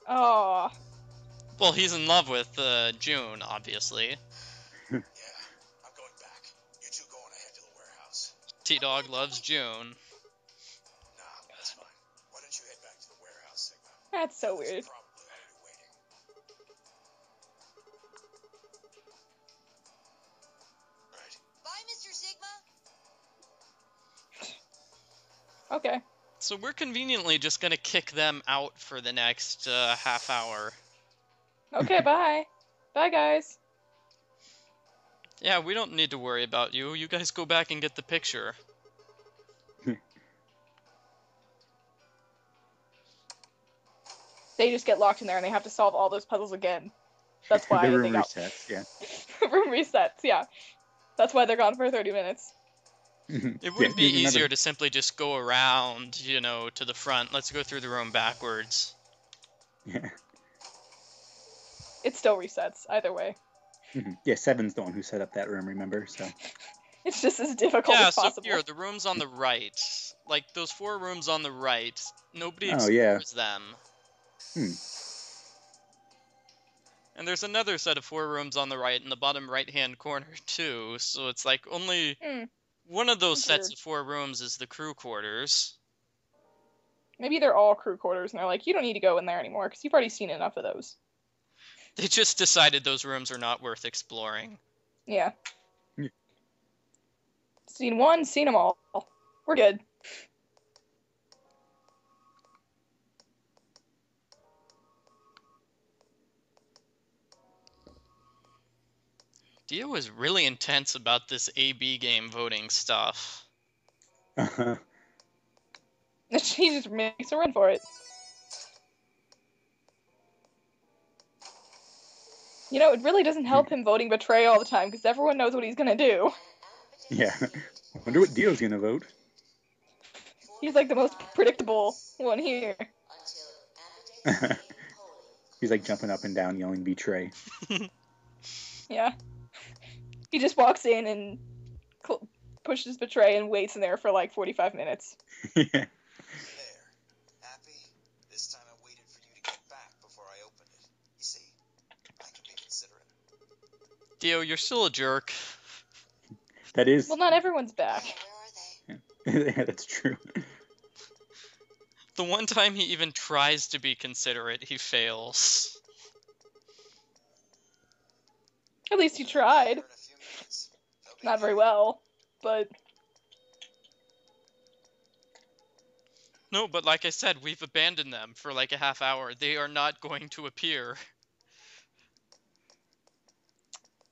Oh. Well, he's in love with June, obviously. Yeah, I'm going back. You two go on ahead to the warehouse. T-Dog loves June. Nah, that's fine. Why don't you head back to the warehouse, Sigma? That's so weird. Probably already waiting. Right. Bye, Mr. Sigma. Okay. So we're conveniently just gonna kick them out for the next half hour. Okay, bye. Bye, guys. Yeah, we don't need to worry about you. You guys go back and get the picture. They just get locked in there and they have to solve all those puzzles again. That's why the room they got... resets, yeah. Room resets, yeah. That's why they're gone for 30 minutes. It wouldn't be easier to simply just go around, to the front. Let's go through the room backwards. Yeah. It still resets, either way. Yeah, Seven's the one who set up that room, remember? So it's just as difficult as possible. Yeah, so here, the rooms on the right. Like, those 4 rooms on the right, nobody explores them. And there's another set of 4 rooms on the right in the bottom right-hand corner, too. So it's like only one of those sets of 4 rooms is the crew quarters. Maybe they're all crew quarters, and they're like, you don't need to go in there anymore, because you've already seen enough of those. They just decided those rooms are not worth exploring. Yeah. Seen one, seen them all. We're good. Dio was really intense about this AB game voting stuff. She just makes a run for it. It really doesn't help him voting betray all the time, because everyone knows what he's gonna do. Yeah. I wonder what Dio's gonna vote. He's like the most predictable one here. He's like jumping up and down, yelling betray. Yeah. He just walks in and pushes betray and waits in there for like 45 minutes. Yeah. There. Happy? This time I waited for you to get back before I opened it. You see, I can be considerate. Dio, you're still a jerk. That is... Well, not everyone's back. Yeah, yeah, that's true. The one time he even tries to be considerate, he fails. At least he tried. Not very well, but... No, but like I said, we've abandoned them for like a half hour. They are not going to appear.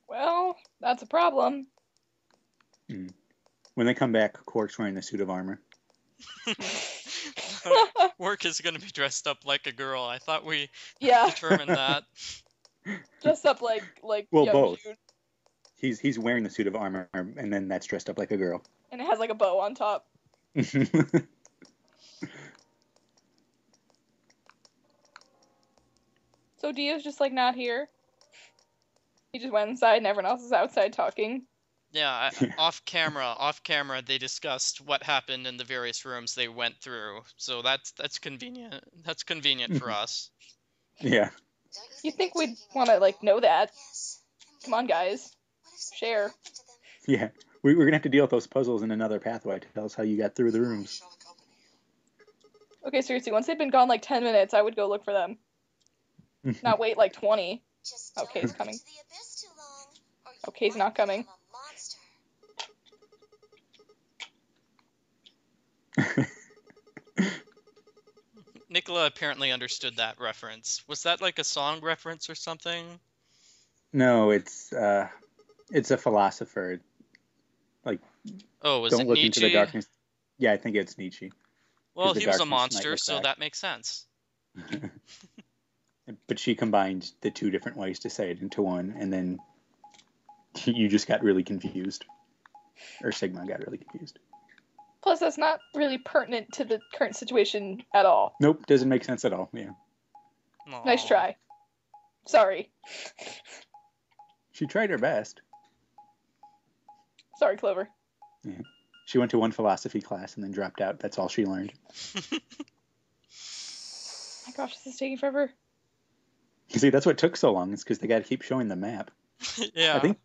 Well, that's a problem. When they come back, Quark's wearing the suit of armor. Quark is going to be dressed up like a girl. I thought we Yeah. determined that. Dressed up like well, young both. Jude. He's wearing the suit of armor, and then that's dressed up like a girl. And it has like a bow on top. So Dio's just like not here. He just went inside and everyone else is outside talking. Yeah, off camera, they discussed what happened in the various rooms they went through. So that's convenient. That's convenient for us. Yeah. You think we'd want to like know that? Come on, guys, share. Yeah, we're gonna have to deal with those puzzles in another pathway to tell us how you got through the rooms. Okay, seriously, once they've been gone like 10 minutes, I would go look for them. Not wait like 20. Okay's coming. Okay's not coming. Nikola apparently understood that reference. Was that like a song reference or something? No, it's a philosopher. Like, was don't it look Nietzsche? into the darkness. Yeah, I think it's Nietzsche. Well, he was a monster, so that makes sense. But she combined the 2 different ways to say it into one, and then you just got really confused. Or Sigma got really confused. Plus, that's not really pertinent to the current situation at all. Nope, doesn't make sense at all, yeah. Aww. Nice try. Sorry. She tried her best. Sorry, Clover. Yeah. She went to one philosophy class and then dropped out. That's all she learned. My gosh, this is taking forever. See, that's what took so long. It's because they got to keep showing the map. Yeah. I think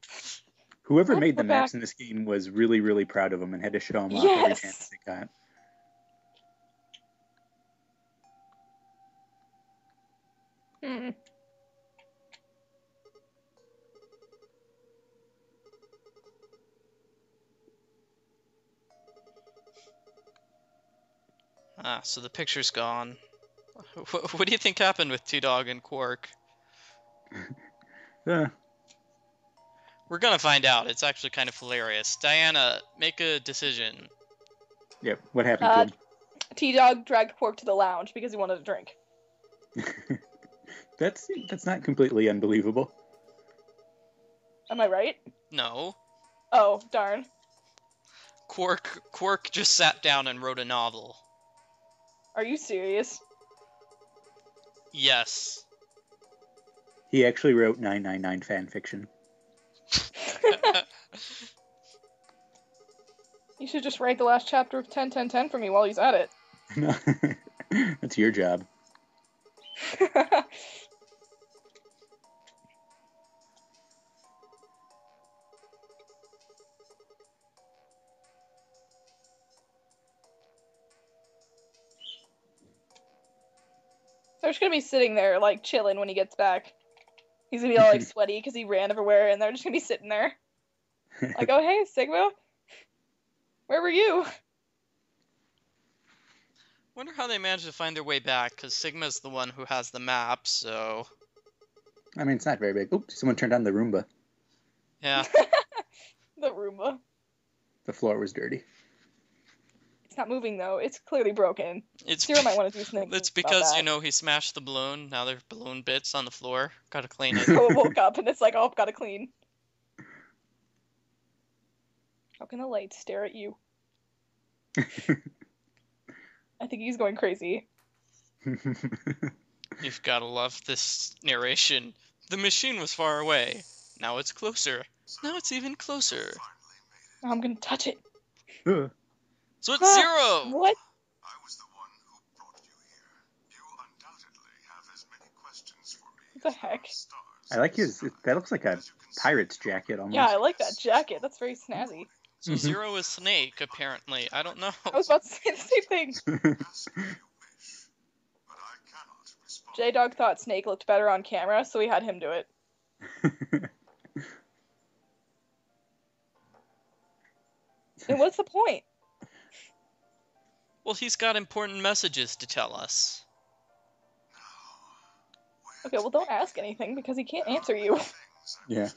whoever made the maps in this game was really, really proud of them and had to show them off every chance they got. So the picture's gone. What do you think happened with T-Dog and Quark? We're gonna find out. It's actually kind of hilarious. Diana, make a decision. Yep, what happened to him? T-Dog dragged Quark to the lounge because he wanted a drink. That's not completely unbelievable. Am I right? No. Oh, darn. Quark just sat down and wrote a novel. Are you serious? Yes. He actually wrote 999 fan fiction. You should just write the last chapter of 10-10-10 for me while he's at it. No, that's your job. They're just gonna be sitting there, like, chilling when he gets back. He's gonna be all, like, sweaty because he ran everywhere, and they're just gonna be sitting there. Like, oh, hey, Sigma. Where were you? Wonder how they managed to find their way back, because Sigma's the one who has the map, so... I mean, it's not very big. Oops, someone turned on the Roomba. Yeah. The Roomba. The floor was dirty. It's not moving, though. It's clearly broken. Zero might want to do something. It's because, you know, he smashed the balloon. Now there's balloon bits on the floor. Gotta clean it. So it woke up, and it's like, oh, gotta clean. How can the light stare at you? I think he's going crazy. You've gotta love this narration. The machine was far away. Now it's closer. Now it's even closer. Now I'm gonna touch it. So it's Zero! What? I was the one who brought you here. You undoubtedly have as many questions for me. What the heck? I like his... That looks like a pirate's jacket almost. Yeah, I like that jacket. That's very snazzy. So Zero is Snake, apparently. I don't know. I was about to say the same thing. J-Dog thought Snake looked better on camera, so we had him do it. And what's the point? Well, he's got important messages to tell us. Okay, well, don't ask anything, because he can't answer you. Yeah.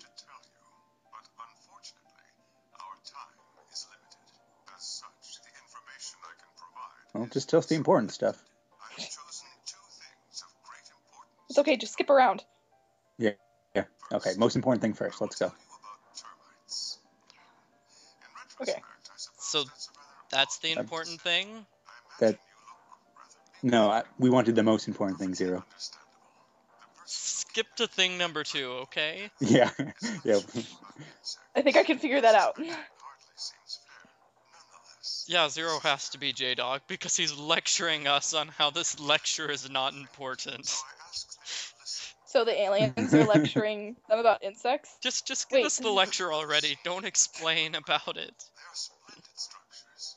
Well, just tell us the important stuff. It's okay, just skip around. Yeah. Okay, most important thing first. Let's go. Okay. So, that's the important thing? No, we wanted the most important thing, Zero. Skip to thing number 2, okay? Yeah. I think I can figure that out. Yeah, Zero has to be J-Dog, because he's lecturing us on how this lecture is not important. So the aliens are lecturing them about insects? Just give us the lecture already. Don't explain about it. They are splendid structures.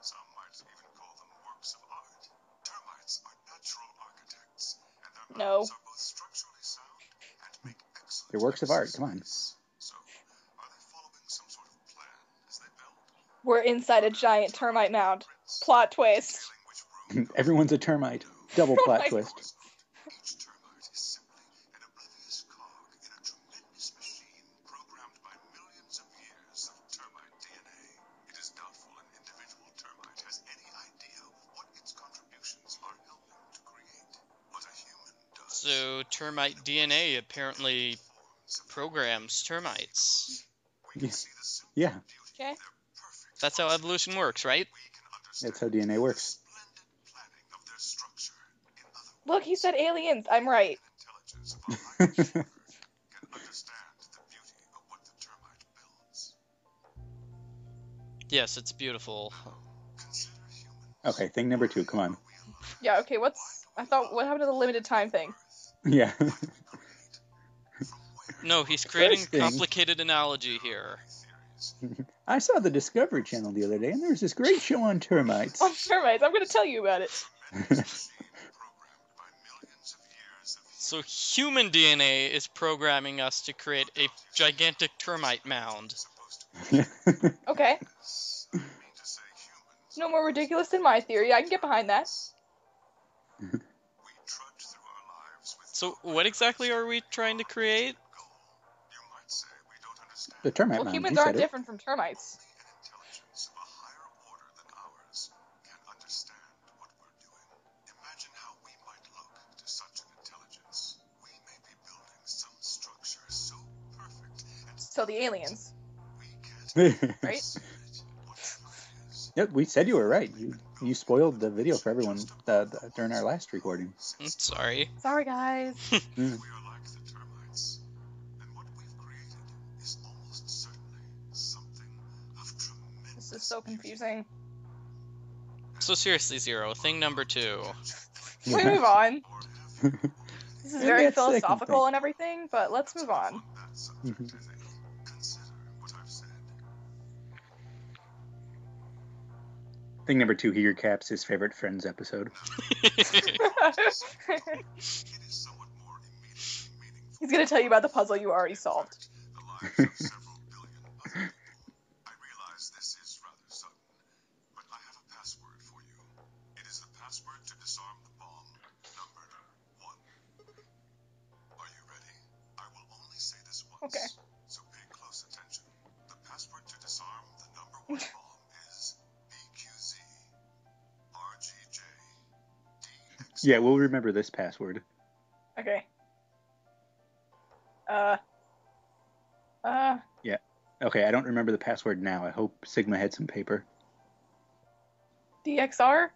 Some might even call them works of art. Termites are natural architects, and their No. mounds are both structurally sound and make excellent. They're works of art. Come on. So, are they following some sort of plan as they build? We're inside a giant termite mound. Plot twist. Everyone's a termite. Double plot twist. Each termite is simply an oblivious cog in a tremendous machine programmed by millions of years of termite DNA. It is doubtful an individual termite has any idea what its contributions are helping to create. But a human does. So, termite DNA apparently programs termites. Yeah. Okay. That's how evolution works, right? That's how DNA works. Look, he said aliens. I'm right. Yes, it's beautiful. Okay, thing number 2. Come on. Yeah, okay, what happened to the limited time thing? Yeah. No, he's creating a complicated analogy here. I saw the Discovery Channel the other day, and there was this great show on termites. On termites, I'm going to tell you about it. So human DNA is programming us to create a gigantic termite mound. Okay. No more ridiculous than my theory. I can get behind that. So what exactly are we trying to create? The termite well, mound. Humans aren't different from termites. So the aliens. Right? Yep, we said you were right. You spoiled the video for everyone during our last recording. Sorry. Sorry, guys. We are like the termites, and what we've created is almost certainly something of tremendous. This is so confusing. So seriously, Zero, thing number 2. Can we move on? Or have This is Maybe very that's the second philosophical thing. and everything, but let's move on. on that subject, I think. Consider what I've said. Thing number 2, he recaps his favorite Friends episode. It is somewhat more immediately meaningful. He's gonna tell you about the puzzle you already solved. The lives of several billion other. I realize this is rather sudden, but I have a password for you. It is the password to disarm the bomb, numbered 1. Are you ready? I will only say this once. Okay. So pay close attention. The password to disarm the number 1 bomb is BQZ RGJ DX. Yeah, we'll remember this password. Okay. Okay, I don't remember the password now. I hope Sigma had some paper. DXR?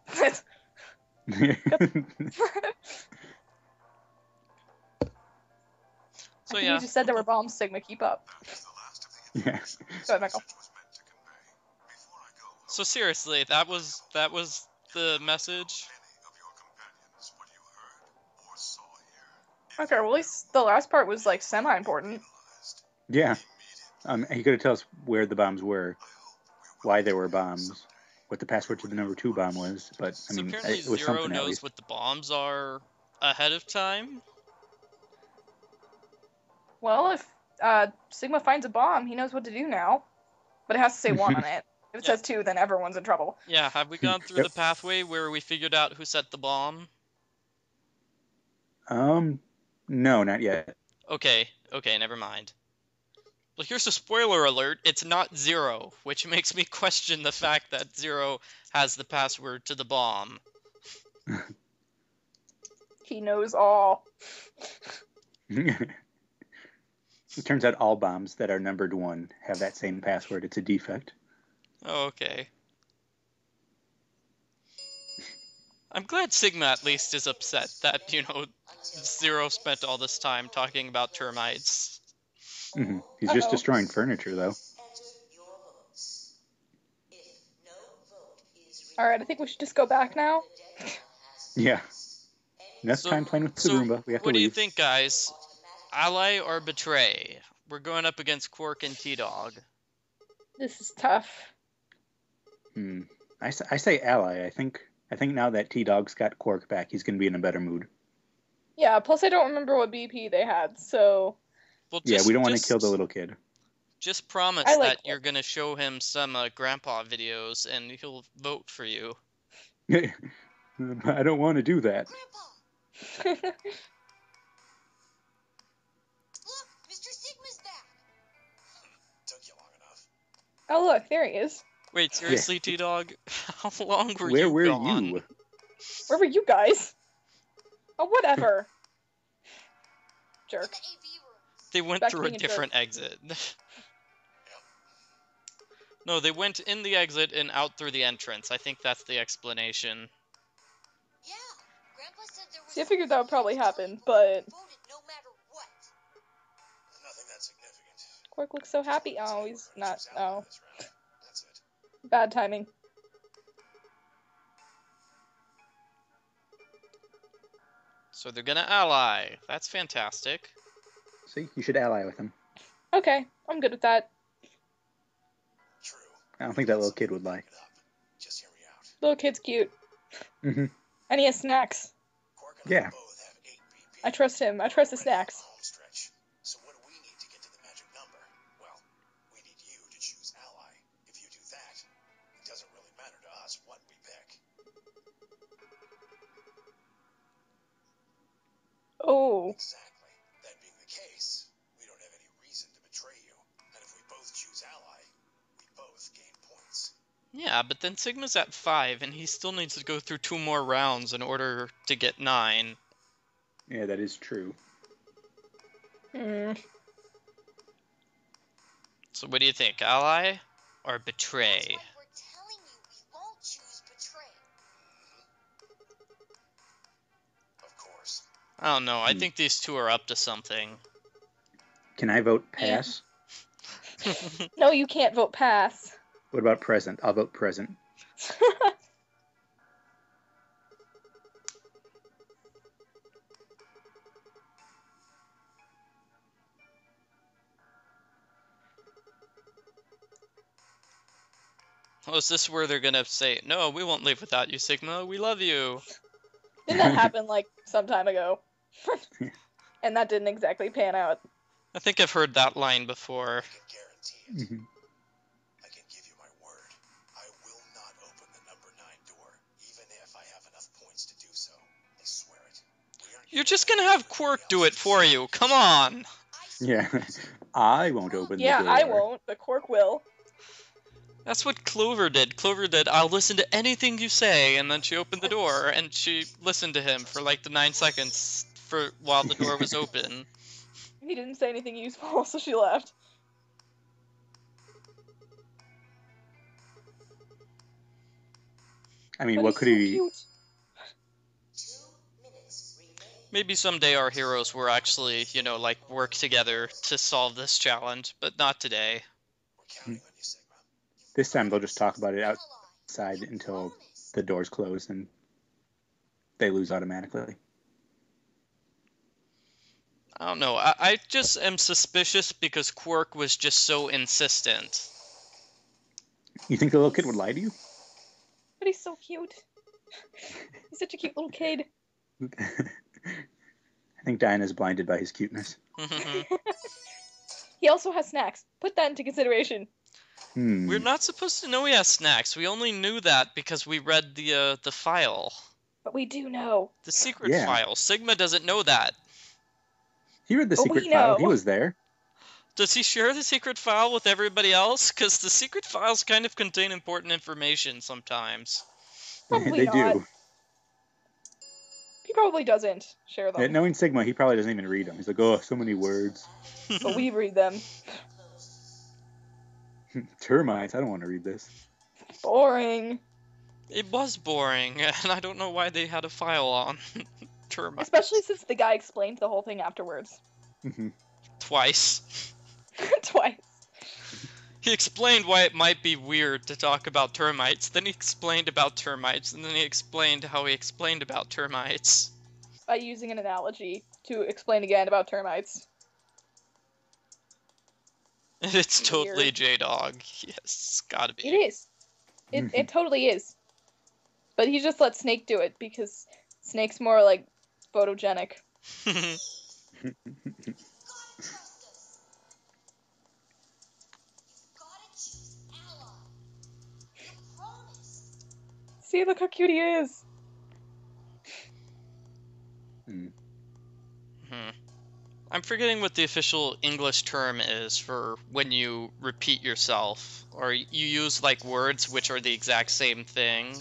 So You yeah, just said there were bombs, Sigma. Keep up. That is the last of the Yeah. information this Go ahead, Michael. message was meant to convey. Before I go, so seriously, that was the message. any of your companions what you heard or saw here. Okay, well, at least the last part was, like, semi-important. Analyzed Yeah. immediately. He could have told us where the bombs were, I hope we will why they were meet again bombs, someday. what the password to the number 2 bomb was, but, I So mean, apparently it was Zero something at knows least. what the bombs are ahead of time. Well, if Sigma finds a bomb, he knows what to do now. But it has to say 1 on it. If it Yeah. says 2, then everyone's in trouble. Yeah, have we gone through Yep. the pathway where we figured out who set the bomb? No, not yet. Okay, never mind. Well, here's a spoiler alert. It's not Zero, which makes me question the fact that Zero has the password to the bomb. He knows all. It turns out all bombs that are numbered 1 have that same password. It's a defect. Oh, okay. I'm glad Sigma at least is upset that, Zero spent all this time talking about termites. He's just Uh-oh. destroying furniture, though. Alright, I think we should just go back now. Yeah. Enough time playing with the Roomba. We have to what do you leave. think, guys? Ally or betray? We're going up against Quark and T-Dog. This is tough. I say ally. I think now that T-Dog's got Quark back, he's going to be in a better mood. Yeah, plus I don't remember what BP they had, so... Well, Yeah, we don't want to kill the little kid. Just promise I like that you're going to show him some Grandpa videos, and he'll vote for you. I don't want to do that. Grandpa, look, Mr. Sigma's back. Took you long enough. Oh, look, there he is. Wait, seriously, T-Dog? How long were Where you were gone? you? Where were you guys? Oh, whatever. In Jerk. the AV room. They went Back through a being a jerk. different exit. No, they went in the exit and out through the entrance. I think that's the explanation. Yeah, Grandpa said there was See, I figured that would probably something happen, to tell you but... voted no matter what. Nothing that significant. Quark looks so happy. Oh, he's not. Choose ally Oh, this round. That's it. bad timing. So they're gonna ally. That's fantastic. See, you should ally with him. Okay, I'm good with that. True. I don't think that little kid would lie. Just hear me out. Little kid's cute. Mm-hmm. And he has snacks. Quark and Yeah. I both have 8 BP. I trust him. I trust the Ready for snacks. the home stretch. So what do we need to get to the magic number? Well, we need you to choose ally. If you do that, it doesn't really matter to us what we pick. Oh. Exactly. That being the case, we don't have any reason to betray you. And if we both choose ally, we both gain points. Yeah, but then Sigma's at 5, and he still needs to go through 2 more rounds in order to get 9. Yeah, that is true. So what do you think, ally or betray? That's why we're telling you we I don't know. I think these two are up to something. Can I vote pass? No, you can't vote pass. What about present? I'll vote present. Oh, is this where they're gonna say, no, we won't leave without you, Sigma, we love you? Didn't that happen, like, some time ago? And that didn't exactly pan out. I think I've heard that line before. I can guarantee it. I can give you my word. I will not open the number 9 door, even if I have enough points to do so. I swear it. You're just gonna have Quark do it for you, come on! Yeah, I won't open the door. Yeah, I won't, but Quark will. That's what Clover did. Clover did, I'll listen to anything you say, and then she opened the door, and she listened to him for like the 9 seconds while the door was open. He didn't say anything useful, so she left. I mean, But what could he... Cute. Maybe someday our heroes will actually, you know, like, work together to solve this challenge, but not today. We're counting on you, Sigma. This time they'll just talk about it outside until the doors close and they lose automatically. I don't know. I just am suspicious because Quark was just so insistent. You think the little kid would lie to you? But he's so cute. He's such a cute little kid. I think Diana's blinded by his cuteness. He also has snacks. Put that into consideration. We're not supposed to know he has snacks. We only knew that because we read the file. But we do know. The secret file. Sigma doesn't know that. He read the secret file. He was there. Does he share the secret file with everybody else? Because the secret files kind of contain important information sometimes. Probably they do. He probably doesn't share them. Yeah, knowing Sigma, he probably doesn't even read them. He's like, oh, so many words. But we read them. Termites, I don't want to read this. Boring. It was boring, and I don't know why they had a file on termites. Especially since the guy explained the whole thing afterwards. Twice. Twice. He explained why it might be weird to talk about termites, then he explained about termites, and then he explained how he explained about termites. By using an analogy to explain again about termites. It's totally J-Dog. Yes, it's gotta be. It is. It totally is. But he just let Snake do it, because Snake's more, like, photogenic. See, look how cute he is. I'm forgetting what the official English term is for when you repeat yourself, or you use, like, words which are the exact same thing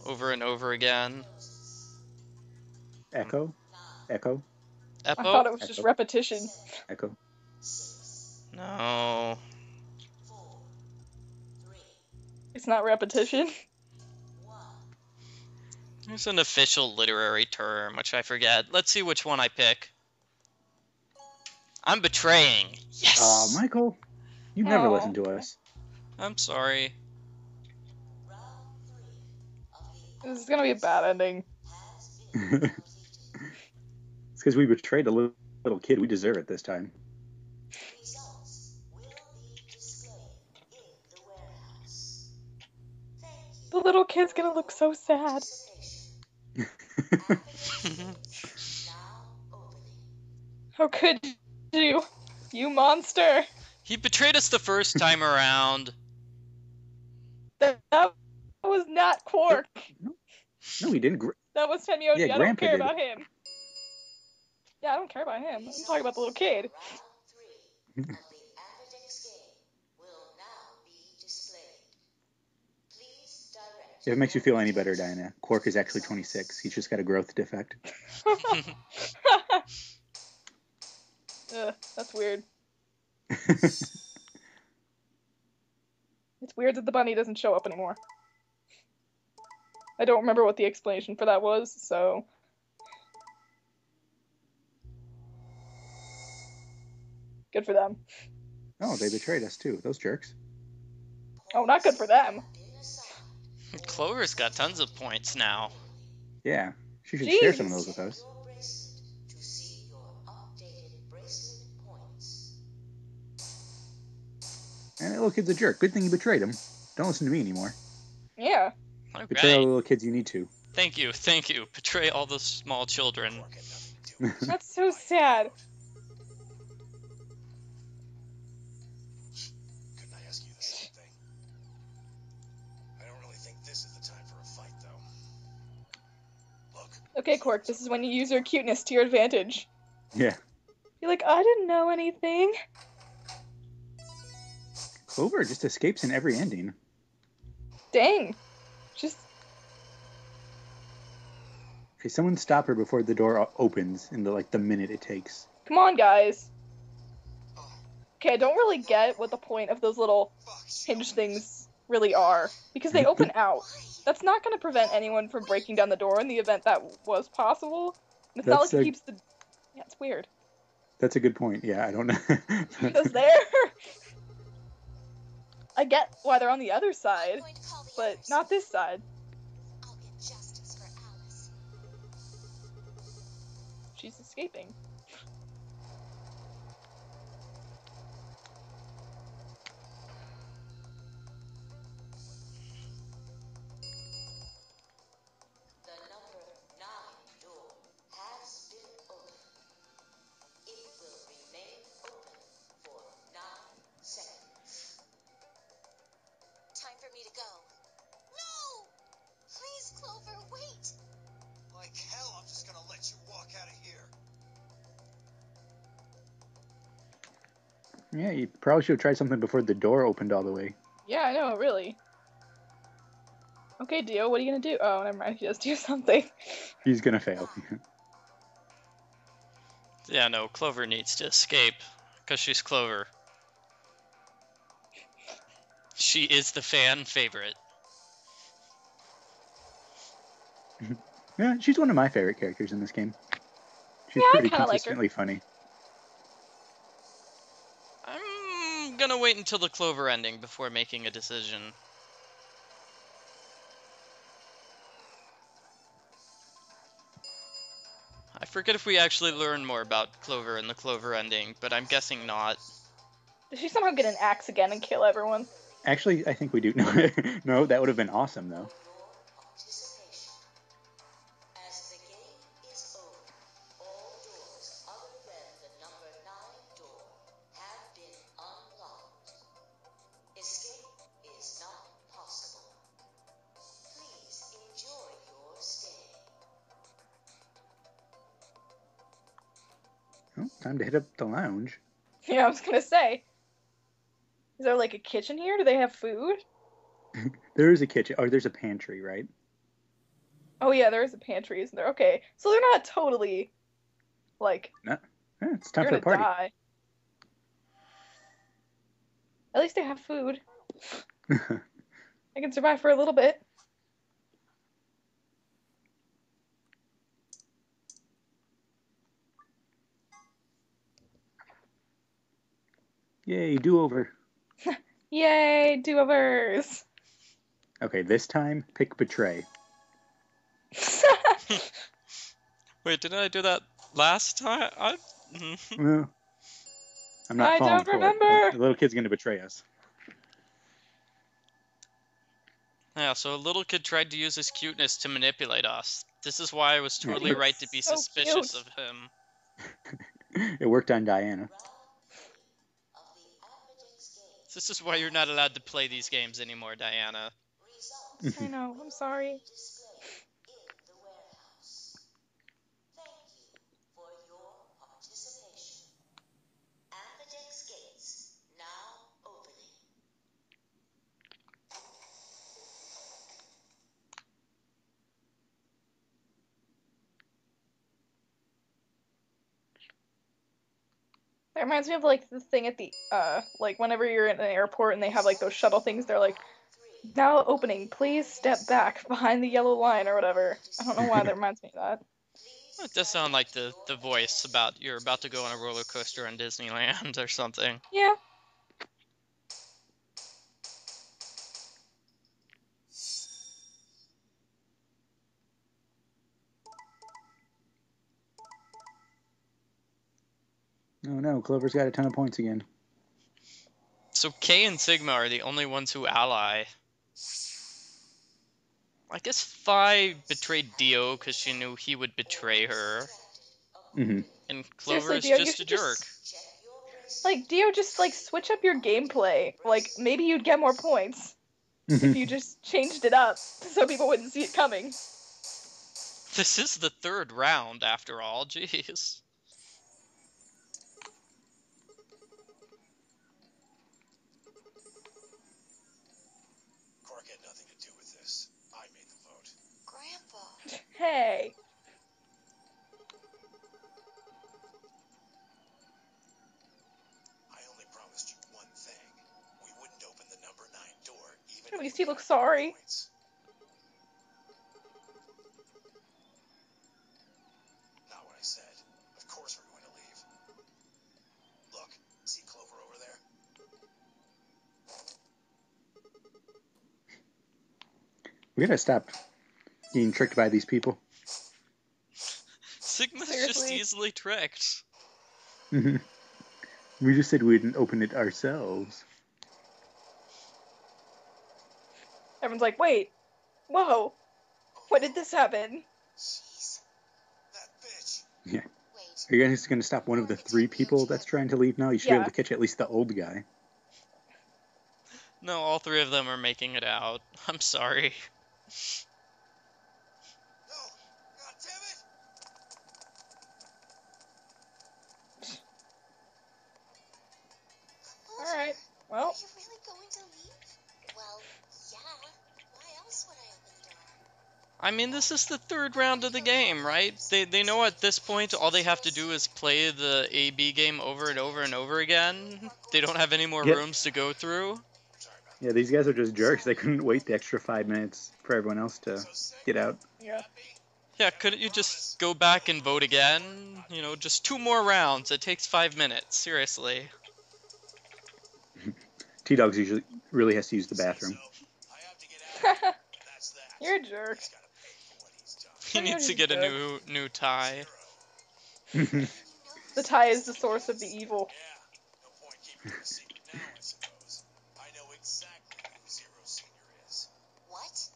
over and over again. Echo? Echo? Echo? I thought it was just repetition. Echo. No. It's not repetition. There's an official literary term, which I forget. Let's see which one I pick. I'm betraying. Yes! Aw, Michael. You never listen to us. I'm sorry. This is gonna be a bad ending. It's because we betrayed a little kid. We deserve it this time. The little kid's gonna look so sad. How could you? You monster! He betrayed us the first time around. That was not Quark. No, he didn't. That was Tenmyouji. Yeah, I don't Grandpa care did. about him. Yeah, I don't care about him. I'm talking about the little kid. If it makes you feel any better, Diana, Quark is actually 26. He's just got a growth defect. That's weird. It's weird that the bunny doesn't show up anymore. I don't remember what the explanation for that was, so... Good for them. Oh, they betrayed us too. Those jerks. Oh, not good for them. Clover's got tons of points now. Yeah, she should Jeez. share some of those with us. And that little kid's a jerk. Good thing you betrayed him. Don't listen to me anymore. Yeah. All Betray all right. the little kids you need to. Thank you. Betray all the small children. That's so sad. Couldn't I ask you the same thing? I don't really think this is the time for a fight, though. Look. Okay, Quark, this is when you use your cuteness to your advantage. Yeah. You're like, I didn't know anything. Clover just escapes in every ending. Dang. Just... Okay, someone stop her before the door opens in the minute it takes. Come on, guys. Okay, I don't really get what the point of those little hinge things really are. Because they open out. That's not going to prevent anyone from breaking down the door in the event that was possible. And it's not like it keeps the... Yeah, it's weird. That's a good point. Yeah, I don't know. Because there... I get why they're on the other side, but not this side. I'll get justice for Alice. She's escaping. The number 9 door has been opened. It will remain open for 9 seconds. Time for me to go. No! Please, Clover, wait! Like hell, I'm just gonna let you walk out of here. Yeah, you probably should have tried something before the door opened all the way. Yeah, I know, really. Okay, Dio, what are you gonna do? Oh, never mind, he does do something. He's gonna fail. Yeah, no, Clover needs to escape. Because she's Clover. She is the fan favorite. Yeah, she's one of my favorite characters in this game. She's Yeah, I pretty kinda like her. consistently funny. I'm gonna wait until the Clover ending before making a decision. I forget if we actually learn more about Clover in the Clover ending, but I'm guessing not. Did she somehow get an axe again and kill everyone? Actually, I think we do. No, that would have been awesome, though. As the game is over, all doors other than the number 9 door have been unlocked. Escape is not possible. Please enjoy your stay. Oh, time to hit up the lounge. Yeah, I was gonna say. Is there like a kitchen here? Do they have food? There is a kitchen. Oh, there's a pantry, right? Oh yeah, there is a pantry, isn't there? Okay, so they're not totally, like, No. Yeah, it's time you're for a gonna party. die. At least they have food. I can survive for a little bit. Yay, do-over. Yay, do-overs! Okay, this time, pick betray. Wait, didn't I do that last time? Well, I'm not I falling don't for remember. it. The little kid's gonna betray us. Yeah, so a little kid tried to use his cuteness to manipulate us. This is why I was totally right to be So suspicious cute. of him. It worked on Diana. This is why you're not allowed to play these games anymore, Diana. I know, I'm sorry. Thank you for your participation. Amphidex gates now opening. That reminds me of like the thing at the like whenever you're in an airport and they have like those shuttle things, they're like, now opening, please step back behind the yellow line or whatever. I don't know why that reminds me of that. It does sound like the voice about you're about to go on a roller coaster in Disneyland or something. Yeah. Oh no, Clover's got a ton of points again. So K and Sigma are the only ones who ally. I guess Phi betrayed Dio because she knew he would betray her. Mm-hmm. And Clover is Dio, just a jerk. Like, Dio, just, like, switch up your gameplay. Like, maybe you'd get more points if you just changed it up so people wouldn't see it coming. This is the third round, after all. Jeez. Quark had nothing to do with this. I made the vote. Grandpa. Hey. I only promised you one thing. We wouldn't open the number 9 door, even At if least we he looks got sorry. points. Not what I said. Of course we're going to leave. Look, see Clover over there? We gotta stop getting tricked by these people. Sigma's just Seriously? easily tricked. We just said we wouldn't open it ourselves. Everyone's like, wait, whoa, when did this happen? Jeez. That bitch. Yeah. Wait. Are you guys gonna stop one of the 3 people that's trying to leave now? You should be able to catch at least the old guy. No, all 3 of them are making it out. I'm sorry. No! God damn it! Alright, well. Are you really going to leave? Well, yeah. Why else would I open the door? I mean, this is the 3rd round of the game, right? They know at this point all they have to do is play the A-B game over and over and over again. They don't have any more rooms to go through. Yeah, these guys are just jerks. They couldn't wait the extra 5 minutes for everyone else to get out. Yeah. Yeah, couldn't you just go back and vote again? You know, just 2 more rounds. It takes 5 minutes, seriously. T-Dogs usually really has to use the bathroom. You're a jerk. He needs to get a new tie. The tie is the source of the evil. No point keeping it a secret now, I suppose. I know exactly who Zero Senior is. What?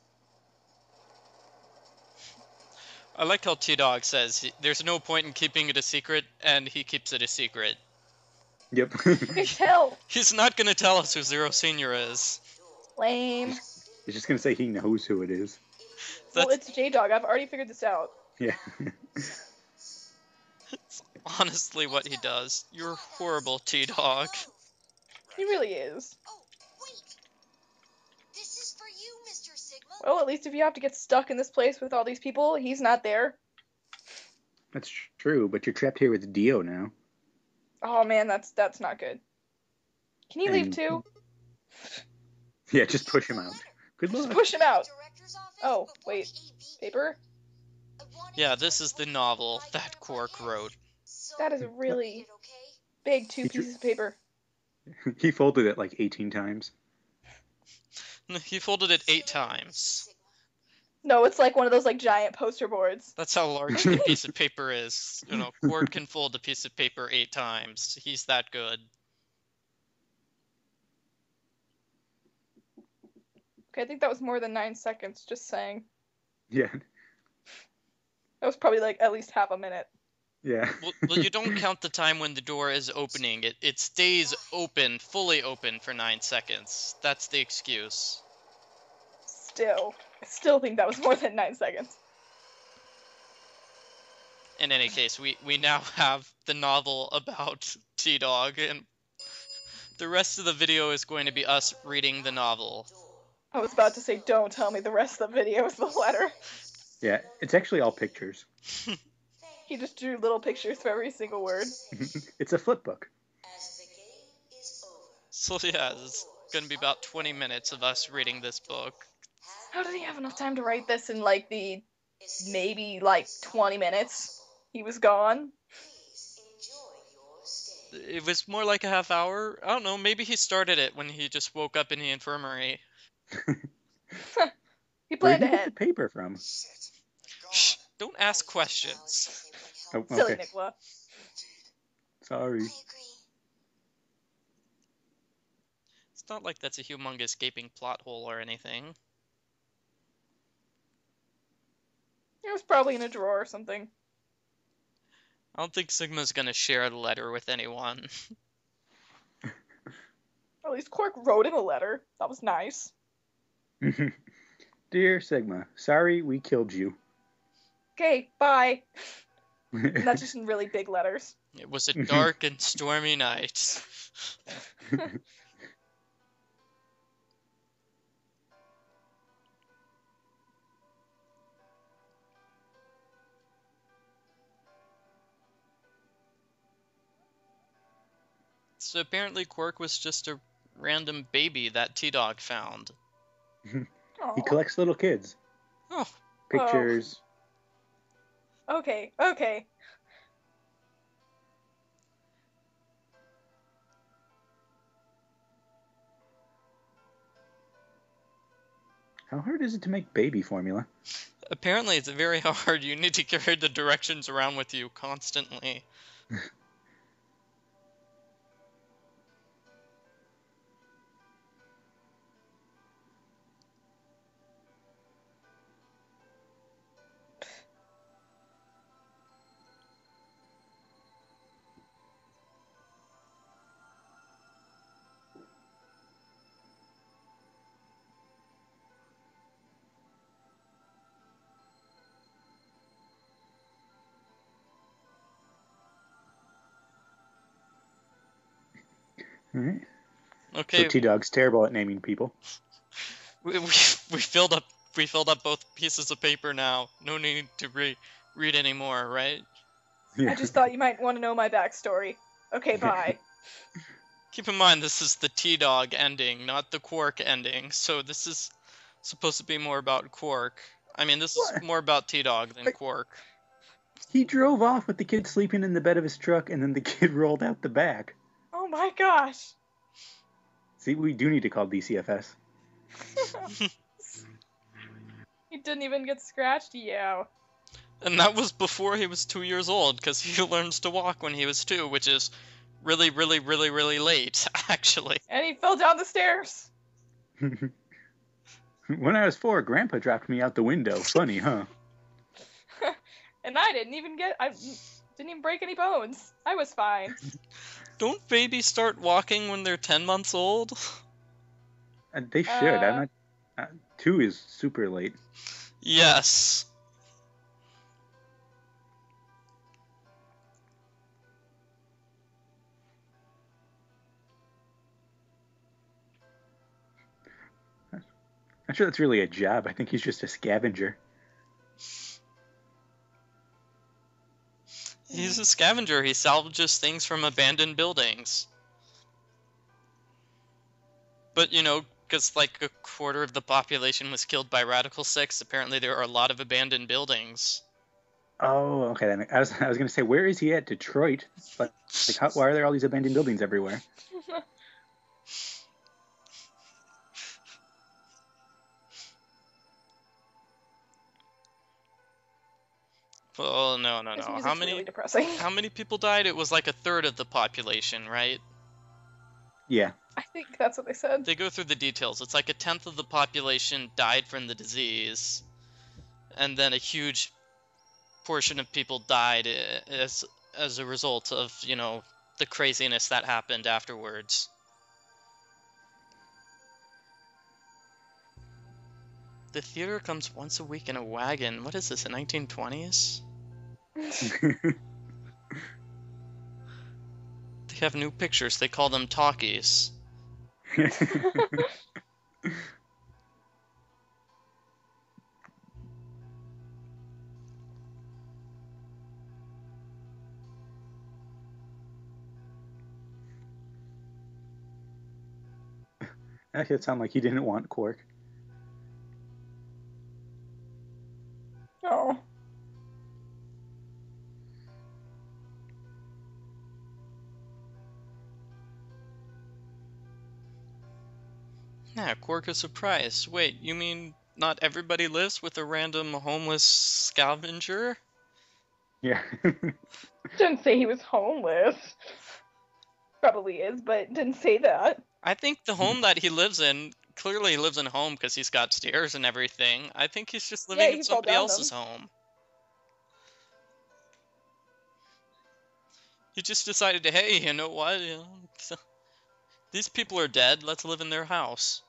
I like how T-Dog says there's no point in keeping it a secret, and he keeps it a secret. Yep. He's not gonna tell us who Zero Senior is. Lame. He's just gonna say he knows who it is. Well, it's J-Dog. I've already figured this out. Yeah. It's honestly what he does. You're horrible, T-Dog. He really is. Oh, wait. This is for you, Mr. Sigma. Well, at least if you have to get stuck in this place with all these people, he's not there. That's true, but you're trapped here with Dio now. Oh man, that's not good. Can you leave too? Yeah, just push him out. Good luck. Just push him out. Oh, wait. Paper? Yeah, this is the novel that Quark wrote. That is a really big 2 pieces of paper. He folded it like 18 times. He folded it 8 times. No, it's like one of those like giant poster boards. That's how large the piece of paper is. You know, Quark can fold a piece of paper 8 times. He's that good. Okay, I think that was more than 9 seconds, just saying. Yeah. That was probably like at least half a minute. Yeah. Well, you don't count the time when the door is opening. It stays open, fully open for 9 seconds. That's the excuse. I still think that was more than 9 seconds. In any case, we now have the novel about T-Dog, and the rest of the video is going to be us reading the novel. I was about to say, don't tell me the rest of the video is the letter. Yeah, it's actually all pictures. He just drew little pictures for every single word. It's a flip book. So yeah, it's going to be about 20 minutes of us reading this book. How did he have enough time to write this in like the maybe like 20 minutes? he was gone. It was more like a half hour. I don't know, maybe he started it when he just woke up in the infirmary. He Where'd planned he get ahead. the paper from? Shh, don't ask questions. Oh, okay. Silly Nikola. Sorry. It's not like that's a humongous gaping plot hole or anything. It was probably in a drawer or something. I don't think Sigma's gonna share the letter with anyone. At least Quark wrote him a letter. That was nice. Dear Sigma, sorry we killed you. Okay, bye. And that's just in really big letters. It was a dark and stormy night. So apparently Quark was just a random baby that T-Dog found. He collects little kids. Oh. Pictures. Oh. Okay. How hard is it to make baby formula? Apparently it's very hard. You need to carry the directions around with you constantly. All right. Okay. So T-Dog's terrible at naming people. We filled up both pieces of paper now. No need to read anymore, right? Yeah. I just thought you might want to know my backstory. Okay, bye. Keep in mind this is the T-Dog ending, not the Quark ending. So this is supposed to be more about Quark. I mean, this is more about T-Dog than Quark. He drove off with the kid sleeping in the bed of his truck, and then the kid rolled out the back. Oh my gosh. See, we do need to call DCFS. He didn't even get scratched? Yeah. And that was before he was 2 years old, because he learns to walk when he was 2, which is really, really, really, really late, actually. And he fell down the stairs. When I was 4, Grandpa dropped me out the window. Funny, huh? And I didn't even break any bones. I was fine. Don't babies start walking when they're 10 months old? They should. I'm not. 2 is super late. Yes. I'm sure that's really a job. I think he's just a scavenger. He's a scavenger. He salvages things from abandoned buildings. But, you know, because like a quarter of the population was killed by Radical 6, apparently there are a lot of abandoned buildings. Oh, okay. Then I was going to say, where is he at? Detroit? But why are there all these abandoned buildings everywhere? Oh, no. Really depressing. How many people died? It was like a third of the population, right? Yeah. I think that's what they said. They go through the details. It's like a tenth of the population died from the disease, and then a huge portion of people died as a result of, you know, the craziness that happened afterwards. The theater comes once a week in a wagon. What is this, the 1920s? They have new pictures. They call them talkies. Actually, it sounded like he didn't want Quark. Oh. Yeah, Quark is surprised. Wait, you mean not everybody lives with a random homeless scavenger? Yeah. Didn't say he was homeless. Probably is, but didn't say that. I think the home that he lives in, clearly he lives in a home because he's got stairs and everything. I think he's just living in he fell somebody down else's them. home. He just decided to, hey, you know what? These people are dead. Let's live in their house.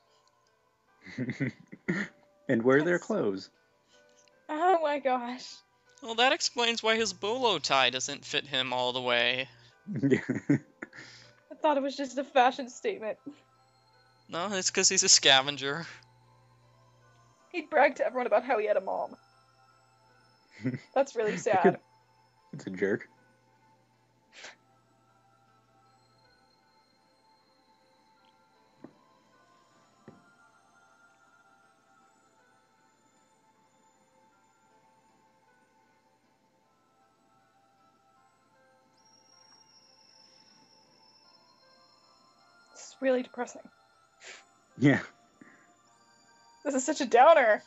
And wear their clothes. Oh my gosh. Well, that explains why his bolo tie doesn't fit him all the way. I thought it was just a fashion statement. No, it's because he's a scavenger. He'd brag to everyone about how he had a mom. That's really sad. It's a jerk. It's really depressing. Yeah. This is such a downer.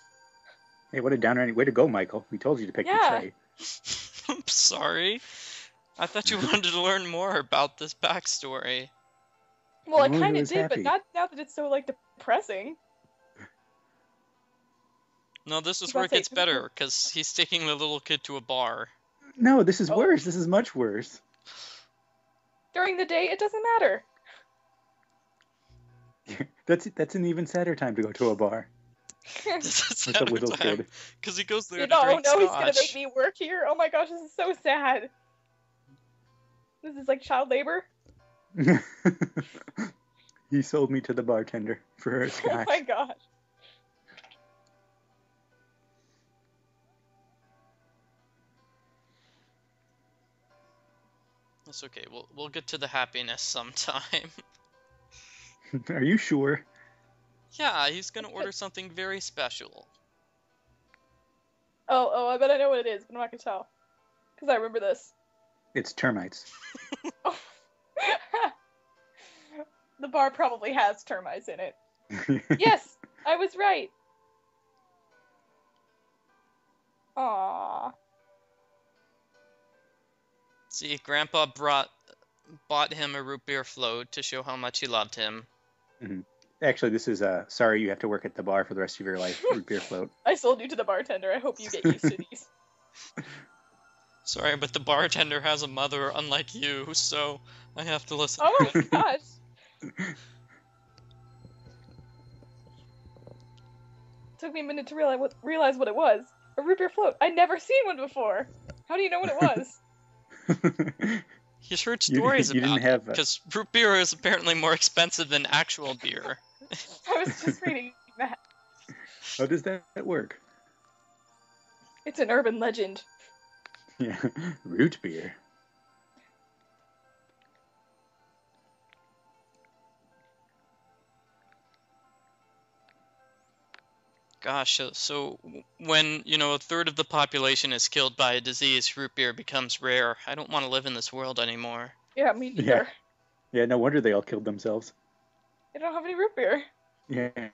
Hey, what a downer. Way to go, Michael. We told you to pick the tray. I'm sorry. I thought you wanted to learn more about this backstory. Well, I kind of did, but not now that it's so, like, depressing. No, this is where it gets better, because he's taking the little kid to a bar. No, this is worse. This is much worse. During the day, it doesn't matter. That's an even sadder time to go to a bar. That's a little kid. Because he goes there to No, drink scotch. he's gonna make me work here. Oh my gosh, this is so sad. This is like child labor. He sold me to the bartender for a scotch. Oh my gosh. That's okay. We'll get to the happiness sometime. Are you sure? Yeah, he's gonna order something very special. Oh, I bet I know what it is, but I'm not gonna tell. Because I remember this. It's termites. Oh. The bar probably has termites in it. Yes, I was right. Aww. See, Grandpa bought him a root beer float to show how much he loved him. Mm-hmm. Actually, this is sorry you have to work at the bar for the rest of your life. Root beer float. I sold you to the bartender. I hope you get used to these. Sorry, but the bartender has a mother unlike you, so I have to listen. Oh my gosh. Took me a minute to realize what it was. A root beer float. I'd never seen one before. How do you know what it was? He's heard stories about it, have because root beer is apparently more expensive than actual beer. I was just reading that. How does that work? It's an urban legend. Yeah, root beer. Gosh, so when, a third of the population is killed by a disease, root beer becomes rare. I don't want to live in this world anymore. Yeah, me neither. Yeah, no wonder they all killed themselves. They don't have any root beer. Yeah.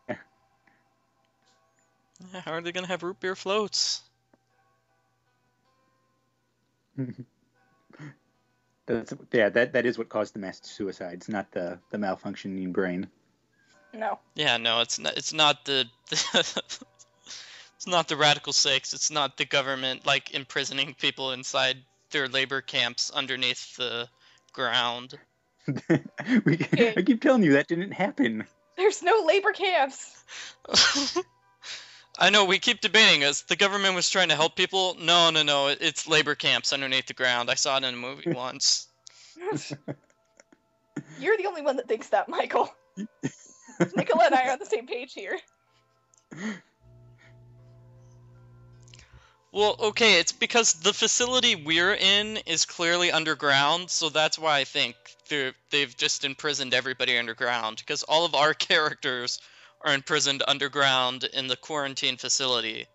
How are they going to have root beer floats? That is what caused the mass suicides, not the malfunctioning brain. No. Yeah, no, it's not the it's not the radical six. It's not the government imprisoning people inside their labor camps underneath the ground. I keep telling you that didn't happen. There's no labor camps. I know, we keep debating as the government was trying to help people. No, it's labor camps underneath the ground. I saw it in a movie once. You're the only one that thinks that, Michael. Nikola and I are on the same page here. Well, okay, it's because the facility we're in is clearly underground, so that's why I think they've just imprisoned everybody underground, because all of our characters are imprisoned underground in the quarantine facility.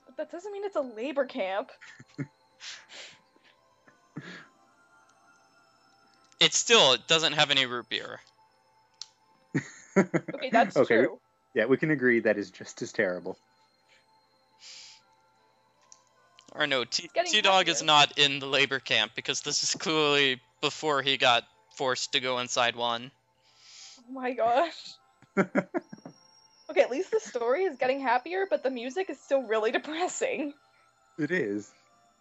But that doesn't mean it's a labor camp. It doesn't have any root beer. Okay, that's true. We can agree that is just as terrible. Or no, T-Dog is not in the labor camp, because this is clearly before he got forced to go inside one. Oh my gosh. Okay, at least the story is getting happier, but the music is still really depressing. It is.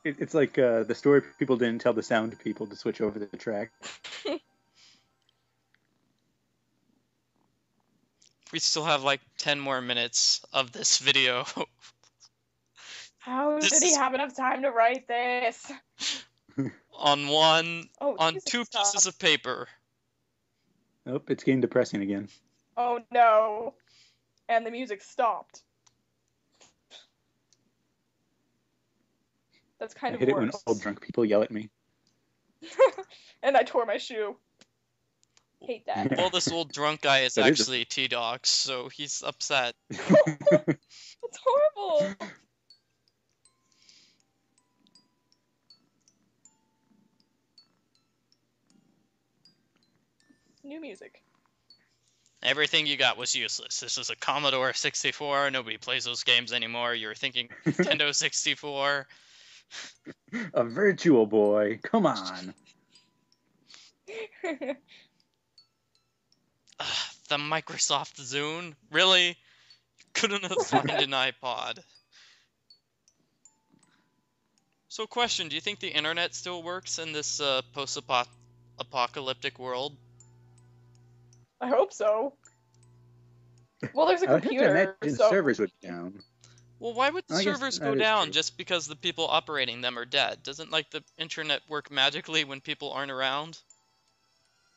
It's like the story people didn't tell the sound people to switch over the track. We still have like 10 more minutes of this video. How did he have enough time to write this? on two pieces of paper. Oh, it's getting depressing again. Oh no. And the music stopped. That's kind of worse. I hate it when old drunk people yell at me. And I tore my shoe. Hate that. Well, this old drunk guy is actually T-Dog, so he's upset. That's horrible. New music. Everything you got was useless. This is a Commodore 64. Nobody plays those games anymore. You were thinking Nintendo 64. A Virtual Boy. Come on. The Microsoft Zune? Really? Couldn't have found an iPod. So question, do you think the internet still works in this post-apocalyptic world? I hope so. Well, there's a computer, so... servers would be down. Well, why would the servers go down just because the people operating them are dead? Doesn't, like, the internet work magically when people aren't around?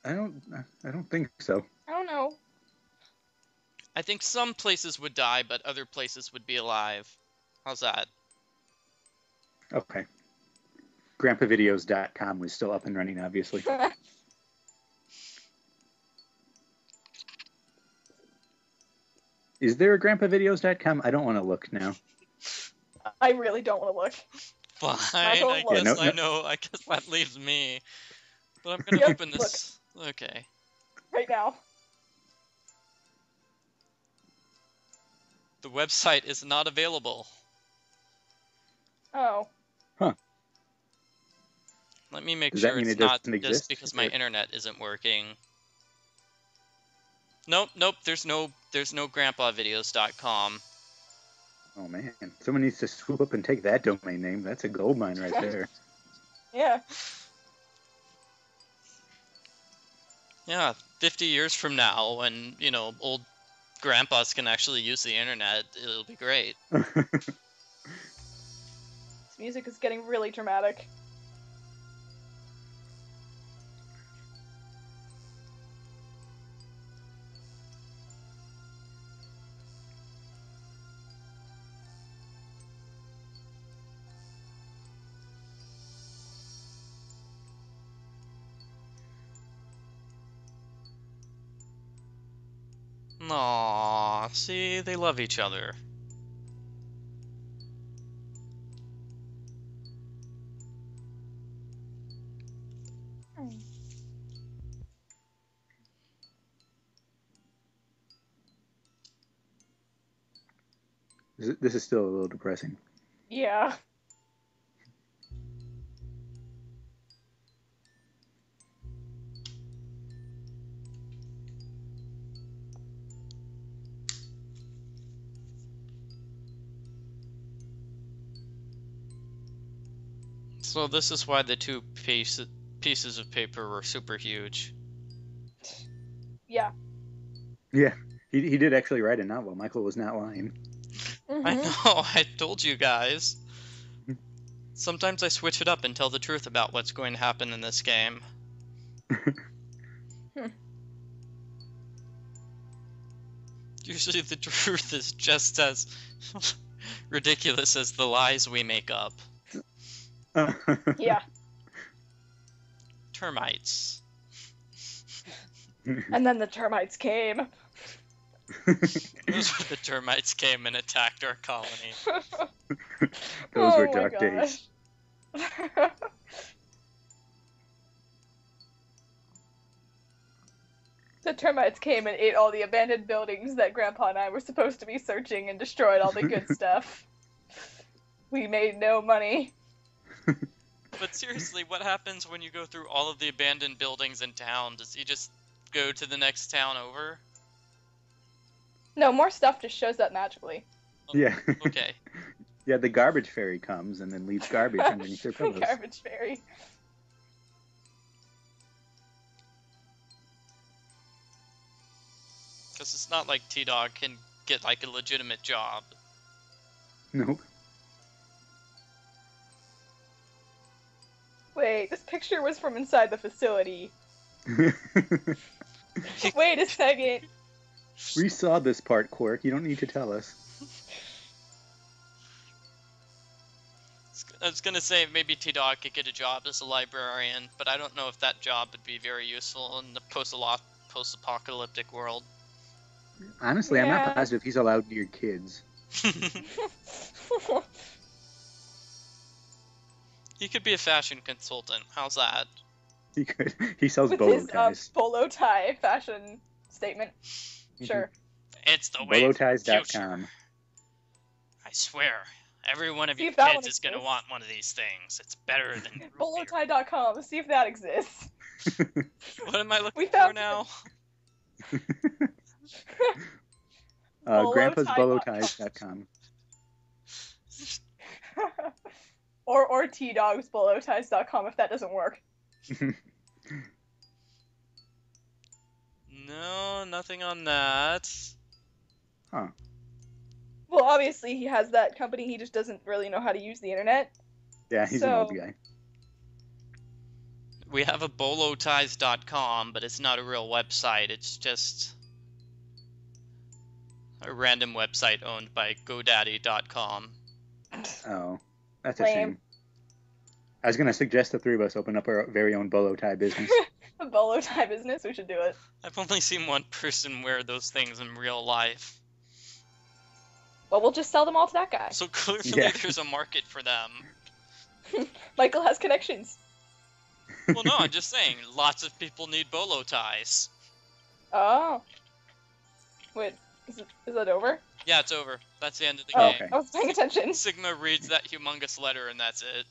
I don't think so. I don't know. I think some places would die, but other places would be alive. How's that? Okay. GrandpaVideos.com was still up and running, obviously. Is there a GrandpaVideos.com? I don't want to look now. I really don't want to look. Fine, I guess that leaves me. But I'm gonna open this. Look. Okay. Right now. The website is not available. Oh. Huh. Let me make sure it's not just because my internet isn't working. Nope, there's no grandpavideos.com. Oh man, someone needs to swoop up and take that domain name. That's a gold mine right there. Yeah. Yeah, 50 years from now, when, you know, old grandpas can actually use the internet, it'll be great. This music is getting really dramatic. Aww, see, they love each other. This is still a little depressing. Yeah. So this is why the two pieces of paper were super huge. Yeah. Yeah, he did actually write a novel. Michael was not lying. Mm-hmm. I know, I told you guys. Sometimes I switch it up and tell the truth about what's going to happen in this game. Usually the truth is just as ridiculous as the lies we make up. Yeah. Termites. And then the termites came. The termites came and attacked our colony. Those were dark days. The termites came and ate all the abandoned buildings that Grandpa and I were supposed to be searching and destroyed all the good stuff. We made no money. But seriously, what happens when you go through all of the abandoned buildings in town? Does he just go to the next town over? No, more stuff just shows up magically. Oh, Yeah. Okay. Yeah, the garbage fairy comes and then leaves garbage underneath their pillows. Garbage fairy. Because it's not like T-Dog can get, like, a legitimate job. Nope. Wait, this picture was from inside the facility. Wait a second. We saw this part, Quark. You don't need to tell us. I was gonna say maybe T-Dog could get a job as a librarian, but I don't know if that job would be very useful in the post-apocalyptic world. Honestly, Yeah. I'm not positive he's allowed near kids. He could be a fashion consultant. How's that? He could. He sells With bolo his ties. bolo tie fashion statement. Sure. It's the way of the future. Boloties.com. I swear, every one of See you if that kids one is gonna exists. want one of these things. It's better than root beer. Bolotie.com. See if that exists. What am I looking We for found now? Grandpa'sboloties.com. or tdogsboloties.com if that doesn't work. No, nothing on that. Huh. Well, obviously he has that company. He just doesn't really know how to use the internet. Yeah, he's an old So- guy. We have a boloties.com, but it's not a real website. It's just a random website owned by GoDaddy.com. Oh, that's a Lame. shame. I was going to suggest the three of us open up our very own bolo tie business. A bolo tie business. We should do it. I've only seen one person wear those things in real life. Well, we'll just sell them all to that guy. So clearly Yeah. there's a market for them. Michael has connections. Well, no, I'm just saying, lots of people need bolo ties. Oh. Wait, is that over? Yeah, it's over. That's the end of the Oh, game. I was paying attention. Sigma reads that humongous letter, and that's it.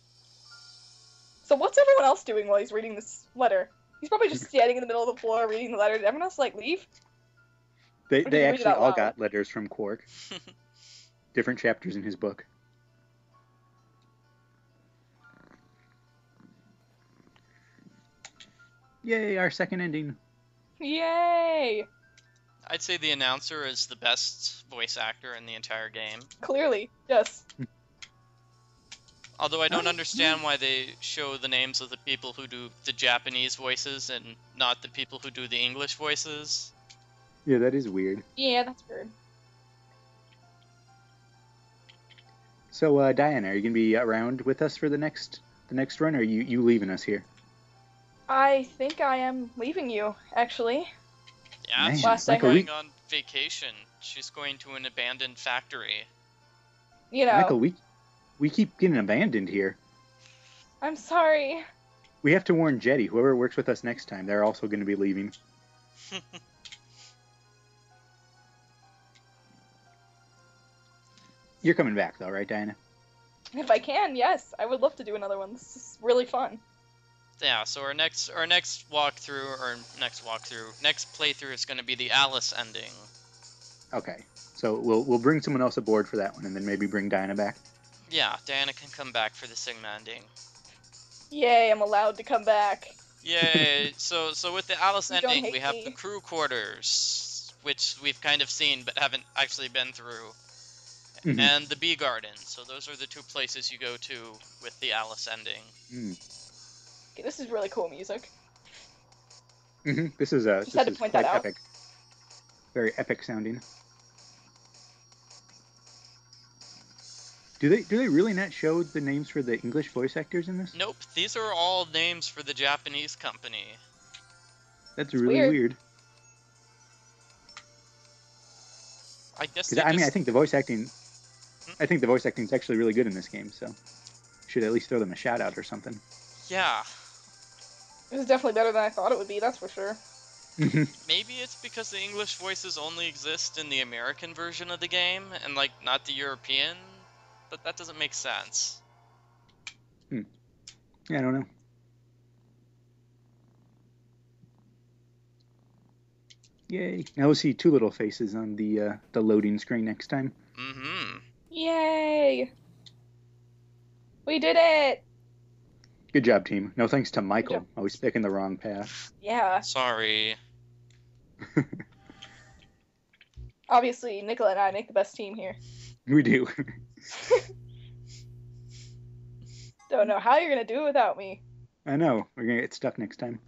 So what's everyone else doing while he's reading this letter? He's probably just standing in the middle of the floor reading the letter. Did everyone else, leave? They Or did you read it actually out all loud? got letters from Quark. Different chapters in his book. Yay, our second ending. Yay! I'd say the announcer is the best voice actor in the entire game. Clearly, yes. Although I don't understand why they show the names of the people who do the Japanese voices and not the people who do the English voices. Yeah, that is weird. Yeah, that's weird. So, Diana, are you going to be around with us for the next run, or are you leaving us here? I think I am leaving you, actually. Yeah, Man, she's Michael, going on vacation. She's going to an abandoned factory. You know, Michael, we keep getting abandoned here. I'm sorry. We have to warn Jetty. Whoever works with us next time, they're also going to be leaving. You're coming back, though, right, Diana? If I can, yes. I would love to do another one. This is really fun. Yeah, so our next playthrough is going to be the Alice ending. Okay. So we'll bring someone else aboard for that one, and then maybe bring Diana back. Yeah, Diana can come back for the Sigma ending. Yay, I'm allowed to come back. Yay! So with the Alice You don't ending, hate we have me. the crew quarters, which we've kind of seen but haven't actually been through, Mhm. and the Bee Garden. So those are the two places you go to with the Alice ending. Okay, this is really cool music. This is Just had to point quite that out. epic. Very epic sounding. Do they really not show the names for the English voice actors in this? Nope, these are all names for the Japanese company. That's really weird. weird. I guess 'Cause, they I mean, I just- think the voice acting is actually really good in this game. So should at least throw them a shout out or something. Yeah. This is definitely better than I thought it would be, that's for sure. Maybe it's because the English voices only exist in the American version of the game, and, like, not the European, but that doesn't make sense. Yeah, I don't know. Yay. Now we'll see two little faces on the loading screen next time. Mm-hmm. Yay! We did it! Good job, team. No thanks to Michael. Always picking the wrong path. Yeah. Sorry. Obviously, Nikola and I make the best team here. We do. Don't know how you're gonna do it without me. I know. We're gonna get stuck next time.